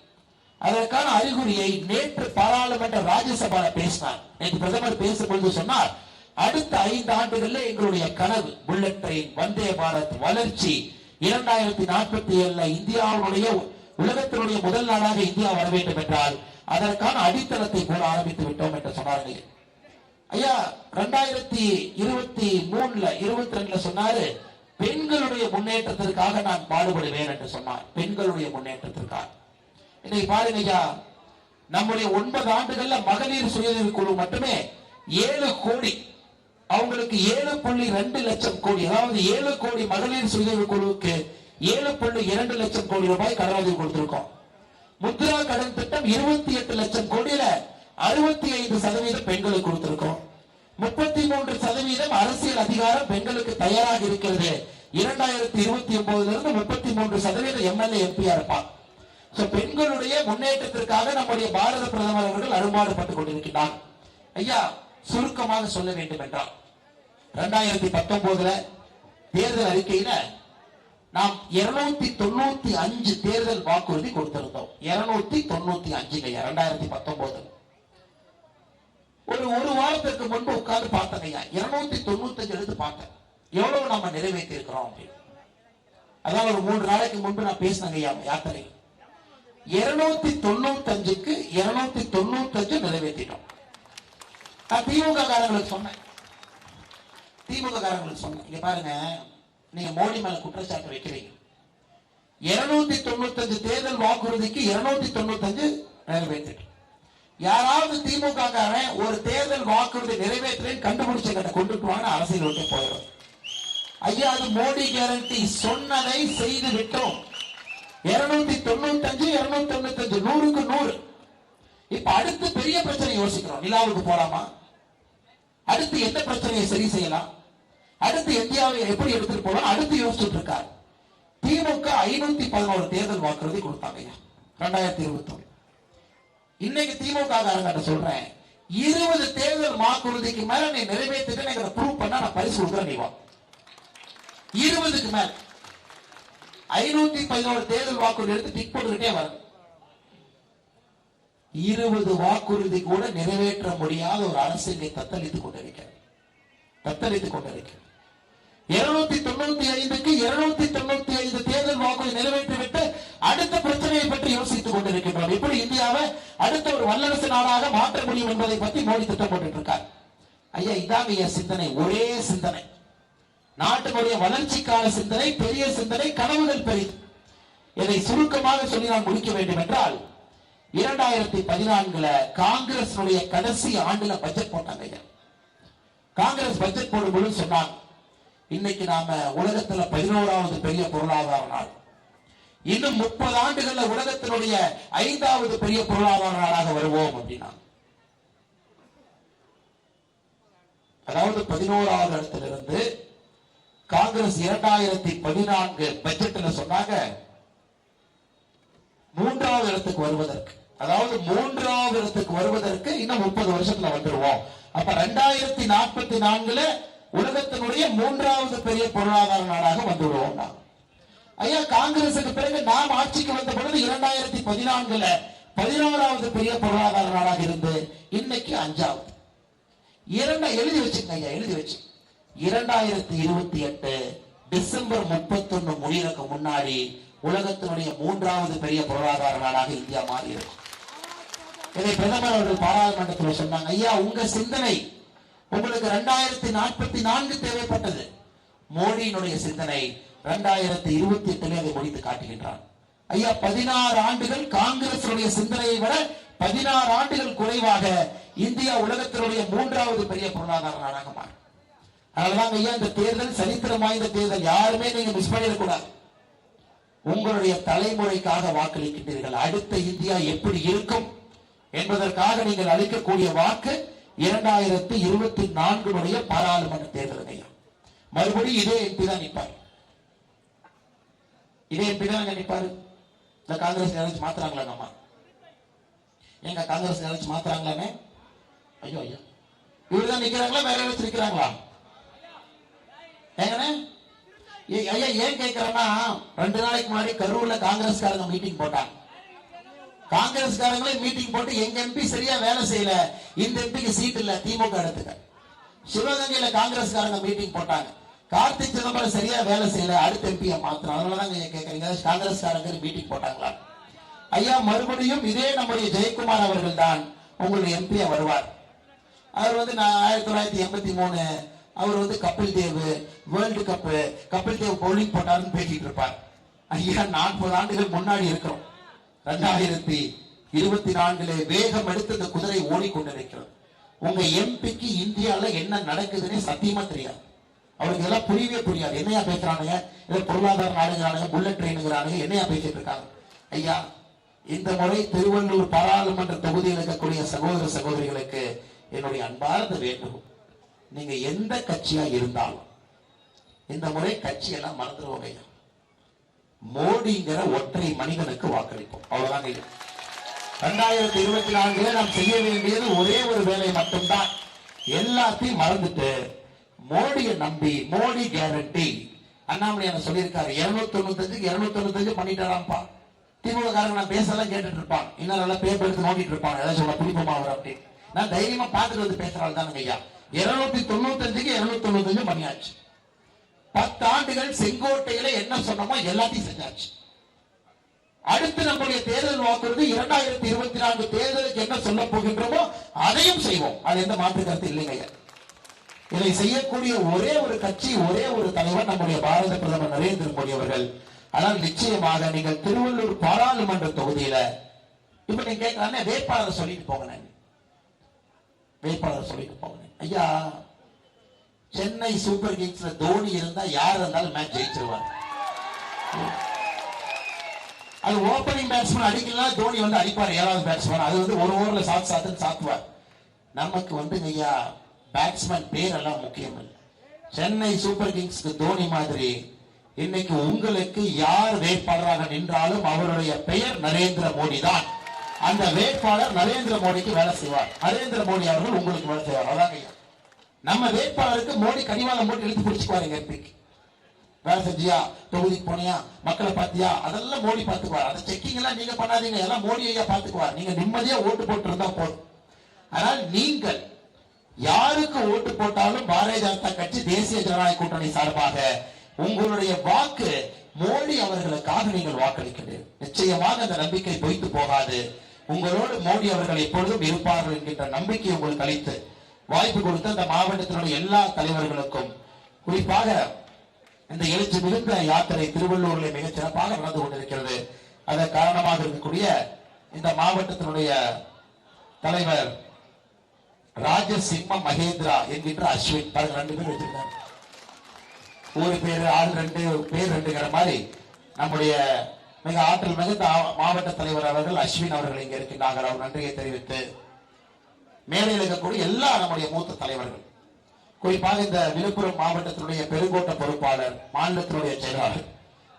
அதற்கான அறிகுறியை நேற்று பாராளுமன்ற ராஜ்யசபால பேசினார். நேற்று பிரதமர் பேசும்பொழுது சொன்னார், அடுத்த 5 ஆண்டுகள்ல எங்களுடைய கனவு புல்லட் ட்ரெயின், வந்தே பாரத் வளர்ச்சி, 2047 இந்தியாவுடைய உலகத்தினுடைய முதல் நாடாக இந்தியா வர வேண்டும் என்றால் அதற்கான அடித்தளத்தை போட ஆரம்பித்து விட்டோம் என்று சொன்னார்கள். ஐயா 2023 22 சொன்னாரு, பெண்களுடைய முன்னேற்றத்திற்காக நான் பாடுபடுவேன் என்று சொன்னார். பெண்களுடைய முன்னேற்றத்திற்காக இன்னைக்கு பாருங்க ஐயா, நம்முடைய 9 ஆண்டுகள்ல மகளிர் சுயஉதவி குழு மட்டுமே 7 கோடி, அவங்களுக்கு 7.2 லட்சம் கோடி, அதாவது 7 கோடி மகளிர் சுயஉதவி குழுவுக்கு 7.2 லட்சம் கோடி ரூபாய் கடனுதவி கொடுத்திருக்கோம். முத்ரா கடன் திட்டம் 28 லட்சம் கோடியில 65% பெண்களுக்கு கொடுத்திருக்கோம். 33% அரசியல் அதிகாரம் பெண்களுக்கு தயாராக இருக்கிறது. 2029 இருந்து 33% எம்எல்ஏ எம்பியா இருப்பான். பெண்களுடைய முன்னேற்றத்திற்காக நம்முடைய பாரத பிரதமர் அவர்கள் அரும்பாடுபட்டுக் கொண்டிருக்கிறார். ஐயா சுருக்கமாக சொல்ல வேண்டும் என்றால் 2019 தேர்தல் அறிக்கையில நாம் 295 தேர்தல் வாக்குறுதி கொடுத்திருந்தோம். 295 2019. ஒரு வாரத்திற்கு முன்பு உட்கார்ந்து பார்த்தேன் ஐயா, 295 எடுத்து பார்த்தேன், எவ்வளவு நம்ம நிறைவேற்றி இருக்கிறோம் அப்படின்னு. அதான் ஒரு 3 நாளைக்கு முன்பு நான் பேசினேங்க ஐயா யாத்திரை. 295க்கு 295 நிறைவேற்றிட்டோம். நான் திமுக காரங்களுக்கு சொன்னேன், இங்க பாருங்க, நீங்க மோடி மேல குற்றச்சாட்டு வைக்கிறீங்க. 295 தேர்தல் வாக்குறுதிக்கு 295 நிறைவேற்றிட்டோம். யாராவது திமுக காரன் ஒரு தேர்தல் வாக்குறுதி நிறைவேற்றேன்னு கண்டுபிடிச்ச கொண்டுட்டு வாங்க, அரசியல் விட்டு போயிடும். ஐயா அது மோடி கேரண்டி, சொன்னதை செய்து விட்டோம். 295 295 100க்கு 100. இப்ப அடுத்து பெரிய பிரச்சனை யோசிக்கிறோம். நிலாவுக்கு போலாமா, அடுத்து எந்த பிரச்சனையை சரி செய்யலாம், அடுத்து இந்தியாவை எப்படி எடுத்துட்டு போலாம், அடுத்து யோசிச்சுட்டு இருக்காரு. திமுக 511 தேர்தல் வாக்குறுதி கொடுத்தாங்க 2021. இன்னைக்கு திமுக காரங்க சொல்றேன், 20 தேர்தல் வாக்குறுதிக்கு மேல நீ நிறைவேற்றிட்டு ப்ரூவ் பண்ணா நான் பரிசு கொடுக்குறேன். நீ வா 20க்கு மேல 511 தேர்தல் வாக்குறுதி எடுத்து டிக் போட்டுக்கிட்டே வரும். 20 வாக்குறுதி கூட நிறைவேற்ற முடியாத ஒரு அரசு இங்கே தத்தளித்துக் கொண்டிருக்கிறது. 295க்கு 295 தேர்தல் வாக்குறுதி நிறைவேற்றிவிட்டு அடுத்த பிரச்சனையை பற்றி யோசித்துக் கொண்டிருக்கின்றோம். எப்படி இந்தியாவை அடுத்த ஒரு வல்லரசு நாடாக மாற்ற முடியும் என்பதை பற்றி மோடி திட்டம் போட்டு இருக்கார். ஐயா இதாங்க சிந்தனை, ஒரே சிந்தனை, நாட்டினுடைய வளர்ச்சிக்கான சிந்தனை, பெரிய சிந்தனை, கனவுகள் பெரிது. இதை சுருக்கமாக சொல்லி நான் முடிக்க வேண்டும் என்றால், 2014 காங்கிரஸ் கடைசி ஆண்டுல பட்ஜெட் போட்டாங்க. காங்கிரஸ் பட்ஜெட் போடும்போது சொன்னாங்க, இன்னைக்கு நாம உலகத்துல 11வது பெரிய பொருளாதார நாடு, இன்னும் 30 ஆண்டுகள்ல உலகத்தினுடைய 5வது பெரிய பொருளாதார நாடாக வருவோம் அப்படின்னா. அதாவது 11வது இடத்திலிருந்து காங்கிரஸ் 2014 பட்ஜெட்ல சொன்னாங்க 3வது இடத்துக்கு வருவதற்கு, அதாவது 3வது இடத்துக்கு வருவதற்கு இன்னும் 30 வருஷத்துல வந்துருவோம். அப்ப 2044 உலகத்தினுடைய 3வது பெரிய பொருளாதார நாடாக வந்துடுவோம். ஐயா, காங்கிரசுக்கு பிறகு நாம் ஆட்சிக்கு வந்த பொழுது 2014 11வது பெரிய பொருளாதார நாடாக இருந்து இன்னைக்கு 5வது. எழுதி வச்சுங்க ஐயா, எழுதி வச்சு 2028 டிசம்பர் 31 முடியறதுக்கு முன்னாடி உலகத்தினுடைய 3வது பெரிய பொருளாதார நாடாக இந்தியா மாறி இருக்கும். இதை பிரதமர் அவர்கள் பாராளுமன்றத்தில் சொன்னாங்க. ஐயா, உங்க சிந்தனை உங்களுக்கு 2044 தேவைப்பட்டது. மோடியினுடைய சிந்தனை 2028 அதை முடித்து காட்டுகின்றார். ஐயா, 16 ஆண்டுகள் காங்கிரஸ் சிந்தனையை விட 16 ஆண்டுகள் குறைவாக இந்தியா உலகத்தினுடைய 3வது பெரிய பொருளாதார நாடாக மாறும். அதனாலதான் ஐயா, இந்த தேர்தல் சரித்திரம் வாய்ந்த தேர்தல், யாருமே நீங்க மிஸ் பண்ணிடக்கூடாது. உங்களுடைய தலைமுறைக்காக வாக்களிக்கின்றீர்கள். அடுத்த இந்தியா எப்படி இருக்கும் என்பதற்காக நீங்கள் அளிக்கக்கூடிய வாக்கு 2024 பாராளுமன்ற தேர்தல். ஐயா, மறுபடியும் இதே எம்பி தான் நிற்பார், இதே எம்பி தான் நிற்பாரு. இந்த காங்கிரஸ் நினைச்சு மாத்துறாங்களா? நம்ம எங்க காங்கிரஸ் நினைச்சு மாத்துறாங்களானே? ஐயோ ஐயோ, இவருதான் நிக்கிறாங்களா, வேற வச்சு நிக்கிறாங்களா? ஏங்கண்ணே ஐயா, ஏன் கேட்கிறேன்னா, 2 நாளைக்கு முன்னாடி கரூர்ல காங்கிரஸ்காரங்க மீட்டிங் போட்டாங்க. காங்கிரஸ்காரங்களே மீட்டிங் போட்டு எங்க எம்பி சரியா வேலை செய்யல, இந்த எம்பிக்கு சீட் இல்ல திமுக இடத்துக்கு. சிவகங்கையில காங்கிரஸ்காரங்க மீட்டிங் போட்டாங்க, கார்த்திக் சிதம்பரம் சரியா வேலை செய்யல, அடுத்த எம்பியை மாத்திரம். அதனாலதான் கேட்கறீங்க, காங்கிரஸ்காரங்க மீட்டிங் போட்டாங்களா? ஐயா, மறுபடியும் இதே நம்முடைய ஜெயக்குமார் அவர்கள் தான் உங்களுடைய எம்பியா வருவார். அவர் 1983 அவர் Kapil Dev world cup, Kapil Dev bowling போட்டாருன்னு பேசிட்டு இருப்பார். ஐயா, 40 ஆண்டுகள் முன்னாடி இருக்கிறோம். 2024 வேகம் எடுத்து இந்த குதிரை ஓடிக்கொண்டிருக்கிறது. உங்க எம்பிக்கு இந்தியால என்ன நடக்குதுன்னு சத்தியமா தெரியாது. அவருக்கு எல்லாம் புரியவே புரியாது. என்னையா பேசுறானுங்க, பொருளாதார நாடுங்கிறானுங்க, புல்லட் ட்ரெயினுங்கிறானுங்க, என்னையா பேசிட்டு இருக்காங்க. ஐயா, இந்த முறை திருவள்ளூர் பாராளுமன்ற தொகுதியில் இருக்கக்கூடிய சகோதர சகோதரிகளுக்கு என்னுடைய அன்பார்ந்த வேண்டுகோள், நீங்க எந்த கட்சியா இருந்தாலும் இந்த முறை கட்சி எல்லாம் மறந்துடுவோம். ஐயா, மோடிங்கிற ஒற்றை மனிதனுக்கு வாக்களிப்போம், அவ்வளவுதான். 2024 நாம் செய்ய வேண்டியது ஒரே ஒரு வேலை மட்டும்தான். எல்லாத்தையும் மறந்துட்டு மோடியை நம்பி, மோடி கேரண்டி. அண்ணாமலை என்ன சொல்லியிருக்காரு, 295 பண்ணிட்டாராம்பா. திமுக காரங்க நான் பேசலாம் கேட்டுட்டு இருப்பான், இன்னும் நல்லா பேப்பர் எடுத்து நோண்டிட்டு இருப்பான், ஏதாச்சும் பிடிப்பமா வரும் அப்படின்னு. நான் தைரியமா பார்த்துட்டு வந்து பேசுறாள் தானுங்க ஐயா. 295க்கு 295 பண்ணியாச்சு. 10 ஆண்டுகள் செங்கோட்டையில என்ன சொன்னமோ எல்லாத்தையும் செஞ்சாச்சு. அடுத்து நம்முடைய தேர்தல் வாக்குறுதி 2024 தேர்தலுக்கு என்ன சொல்ல போகின்றோமோ அதையும் செய்வோம். அது எந்த மாற்று கருத்து இல்லைங்க ஐயா. இதை செய்யக்கூடிய ஒரே ஒரு கட்சி, ஒரே ஒரு தலைவர் நம்முடைய பாரத பிரதமர் நரேந்திர மோடி அவர்கள். ஆனால் நிச்சயமாக நீங்கள் திருவள்ளூர் பாராளுமன்ற தொகுதியில இப்ப நீங்க கேட்கறாங்க, வேட்பாளர் சொல்லிட்டு போங்க, வேட்பாளர் சொல்லிட்டு போங்க. ஐயா, சென்னை சூப்பர் கிங்ஸ்ல தோனி இருந்தா யார் இருந்தாலும் மேட்ச் ஜெயிச்சிருவார். அது ஓபனிங் பேட்ஸ்மேன் அடிக்கலாம், தோனி அடிப்பார் 7வது பேட்ஸ்மேன். அது ஒரு ஓவர்ல சாத்துவார். நமக்கு ஐயா பேட்ஸ்மேன் பேரெல்லாம் முக்கியம் இல்லை. சென்னை சூப்பர் கிங்ஸ்க்கு தோனி மாதிரி இன்னைக்கு உங்களுக்கு யார் வேட்பாளராக நின்றாலும் அவருடைய பெயர் நரேந்திர மோடி தான். அந்த வேட்பாளர் நரேந்திர மோடிக்கு வேலை செய்வார், நரேந்திர மோடி அவர்கள் உங்களுக்கு வேலை செய்வார். அதான் ஐயா, நம்ம வேட்பாளருக்கு மோடி கடிவாளம் போட்டு எழுதி பிடிச்சுக்குவார். எங்க எம்பிக்கு வேலை செஞ்சியா, தொகுதிக்கு போனியா, மக்களை பார்த்தியா, அதெல்லாம் மோடி பார்த்துக்குவார். அந்த செக்கிங் எல்லாம் நீங்க பண்ணாதீங்க, எல்லாம் மோடி ஐயா பார்த்துக்குவார். நீங்க நிம்மதியா ஓட்டு போட்டு இருந்தா போதும். ஆனால் நீங்கள் யாருக்கு ஓட்டு போட்டாலும் பாரதிய ஜனதா கட்சி தேசிய ஜனநாயக கூட்டணி சார்பாக உங்களுடைய வாக்கு மோடி அவர்களுக்காக நீங்கள் வாக்களிக்கிறீர்கள். நிச்சயமாக அந்த நம்பிக்கை பொய்த்து போகாது. உங்களோடு மோடி அவர்கள் எப்பொழுதும் இருப்பார்கள் என்கின்ற நம்பிக்கை உங்களுக்கு அளித்து வாய்ப்பு கொடுத்த அந்த மாவட்டத்தினுடைய எல்லா தலைவர்களுக்கும், குறிப்பாக இந்த எழுச்சி மிகுந்த யாத்திரை திருவள்ளூரில் மிகச் சிறப்பாக நடந்து கொண்டிருக்கிறது. அதன் காரணமாக இருக்கக்கூடிய இந்த மாவட்டத்தினுடைய தலைவர் ராஜசிம்ம மகேந்திரா என்கின்ற அஸ்வின். பாருங்க, 2 பேர் வச்சிருக்காங்க. ஊரு பேரு ஆள் 2 பேர் 2ங்கிற மாதிரி நம்முடைய மிக ஆற்றல் மிகுந்த மாவட்ட தலைவர் அவர்கள் அஸ்வின் அவர்கள் இங்க இருக்கின்றார்கள். அவர் நன்றியை தெரிவித்து மேடையில் இருக்கக்கூடிய எல்லா நம்முடைய மூத்த தலைவர்கள், குறிப்பாக இந்த விழுப்புரம் மாவட்டத்தினுடைய பெருங்கோட்ட பொறுப்பாளர், மாநிலத்தினுடைய செயலாளர்,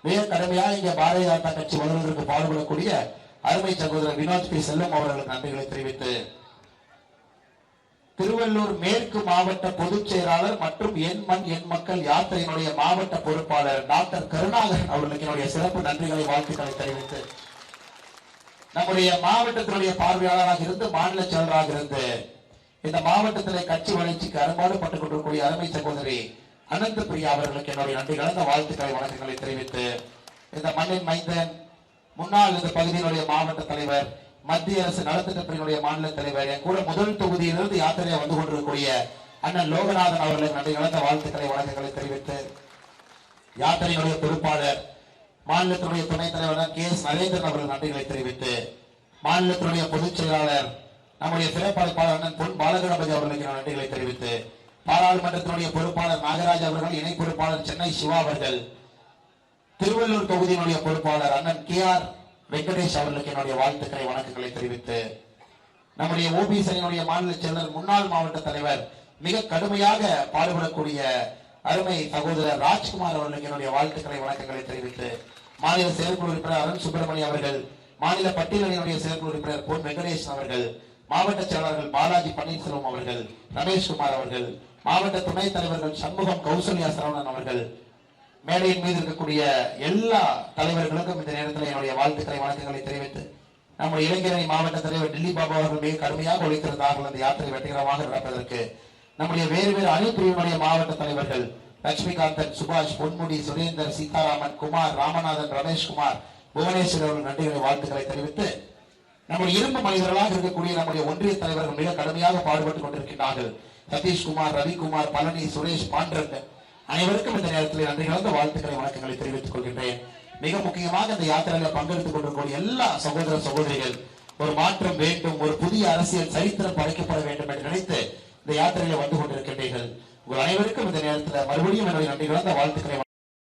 மிக கடுமையாக இங்க பாரதிய ஜனதா கட்சி வருவதற்கு பாடுபடக்கூடிய அருமை சகோதரர் வினோத் பி செல்வம் அவர்களுக்கு நன்றிகளை தெரிவித்து திருவள்ளூர் மேற்கு மாவட்ட பொதுச் செயலாளர் மற்றும் என் மண் என் மக்கள் யாத்திரையினுடைய மாவட்ட பொறுப்பாளர் டாக்டர் கருணாகரன் அவர்களுக்கு என்னுடைய சிறப்பு நன்றிகளை வாழ்த்துக்களை தெரிவித்து நம்முடைய மாவட்டத்தினுடைய பார்வையாளராக இருந்து மாநில செயலராக இருந்து இந்த மாவட்டத்திலே கட்சி வளர்ச்சிக்கு அரும்பாடுபட்டுக் கொண்டிருக்கூடிய அருமை சகோதரி அனந்த பிரியா அவர்களுக்கு என்னுடைய நன்றி கலந்த வாழ்த்துக்களை வணக்கங்களை தெரிவித்து இந்த மண்ணின் மைந்தன் முன்னாள் இந்த பகுதியினுடைய மாவட்ட தலைவர், மத்திய அரசு நலத்திட்டத்தினுடைய மாநில தலைவர், என் கூட முதல் தொகுதியிலிருந்து யாத்திரையை வந்து கொண்டிருக்கக்கூடிய அண்ணன் லோகநாதன் அவர்களுக்கு நன்றி கலந்த வாழ்த்துக்களை வணக்கங்களை தெரிவித்து யாத்திரையினுடைய பொறுப்பாளர் மாநிலத்தினுடைய துணைத் தலைவர் கே எஸ் நரேந்திரன் அவர்கள் நன்றிகளை தெரிவித்து மாநிலத்தினுடைய பொதுச் செயலாளர் நம்முடைய சிறப்பாளர் அண்ணன் பொன் பாலகணபதி அவர்களுக்கு நன்றிகளை தெரிவித்து பாராளுமன்றத்தினுடைய பொறுப்பாளர் நாகராஜ் அவர்கள், இணை பொறுப்பாளர் சென்னை சிவா அவர்கள், திருவள்ளூர் தொகுதியினுடைய பொறுப்பாளர் அண்ணன் கே ஆர் வெங்கடேஷ் அவர்களுக்கு என்னுடைய வாழ்த்துக்களை வணக்கங்களை தெரிவித்து நம்முடைய ஓபிஎஸ்னுடைய மாநில செயலர் முன்னாள் மாவட்ட தலைவர் மிக கடுமையாக பாடுபடக்கூடிய அருமை சகோதரர் ராஜ்குமார் அவர்களுக்கு என்னுடைய வாழ்த்துக்களை வணக்கங்களை தெரிவித்து மாநில செயற்குழு உறுப்பினர் அருண் சுப்பிரமணியம் அவர்கள், மாநில பட்டியலினுடைய செயற்குழு உறுப்பினர் பொன் வெங்கடேஷ் அவர்கள், மாவட்ட செயலாளர்கள் பாலாஜி பன்னீர்செல்வம் அவர்கள், ரமேஷ்குமார் அவர்கள், மாவட்ட துணைத் தலைவர்கள் சண்முகம் கௌசல்யா சரவணன் அவர்கள், மேடையின் மீது இருக்கக்கூடிய எல்லா தலைவர்களுக்கும் இந்த நேரத்தில் என்னுடைய வாழ்த்துக்களை வணக்கங்களை தெரிவித்து நம்முடைய இளைஞரணி மாவட்ட தலைவர் டில்லி பாபா அவர்கள் மிக கடுமையாக உழைத்திருந்தார்கள் அந்த யாத்திரை வெற்றிகரமாக நடப்பதற்கு. நம்முடைய வேறு வேறு அணிப்பிரிவினுடைய மாவட்ட தலைவர்கள் லட்சுமிகாந்தன், சுபாஷ், பொன்முடி, சுரேந்தர், சீதாராமன், குமார், ராமநாதன், ரமேஷ்குமார், புவனேஸ்வர் அவர்கள் நன்றிகளை வாழ்த்துக்களை தெரிவித்து நம்முடைய இரும்பு மனிதர்களாக இருக்கக்கூடிய நம்முடைய ஒன்றிய தலைவர்கள் மிக கடுமையாக பாடுபட்டுக் கொண்டிருக்கின்றார்கள். சதீஷ்குமார், ரவிக்குமார், பழனி, சுரேஷ், பாண்டரன் அனைவருக்கும் இந்த நேரத்தில் நன்றி கலந்த வாழ்த்துக்களை வணக்கங்களை தெரிவித்துக் கொள்கின்றேன். மிக முக்கியமாக இந்த யாத்திரையில பங்கெடுத்துக் கொண்டிருக்கூடிய எல்லா சகோதர சகோதரிகள், ஒரு மாற்றம் வேண்டும், ஒரு புதிய அரசியல் சரித்திரம் படைக்கப்பட வேண்டும் என்று நினைத்து இந்த யாத்திரையில வந்து கொண்டிருக்கின்றீர்கள். உங்கள் அனைவருக்கும் இந்த நேரத்தில் மறுபடியும் என்னுடைய நன்றி கலந்த வாழ்த்துக்களை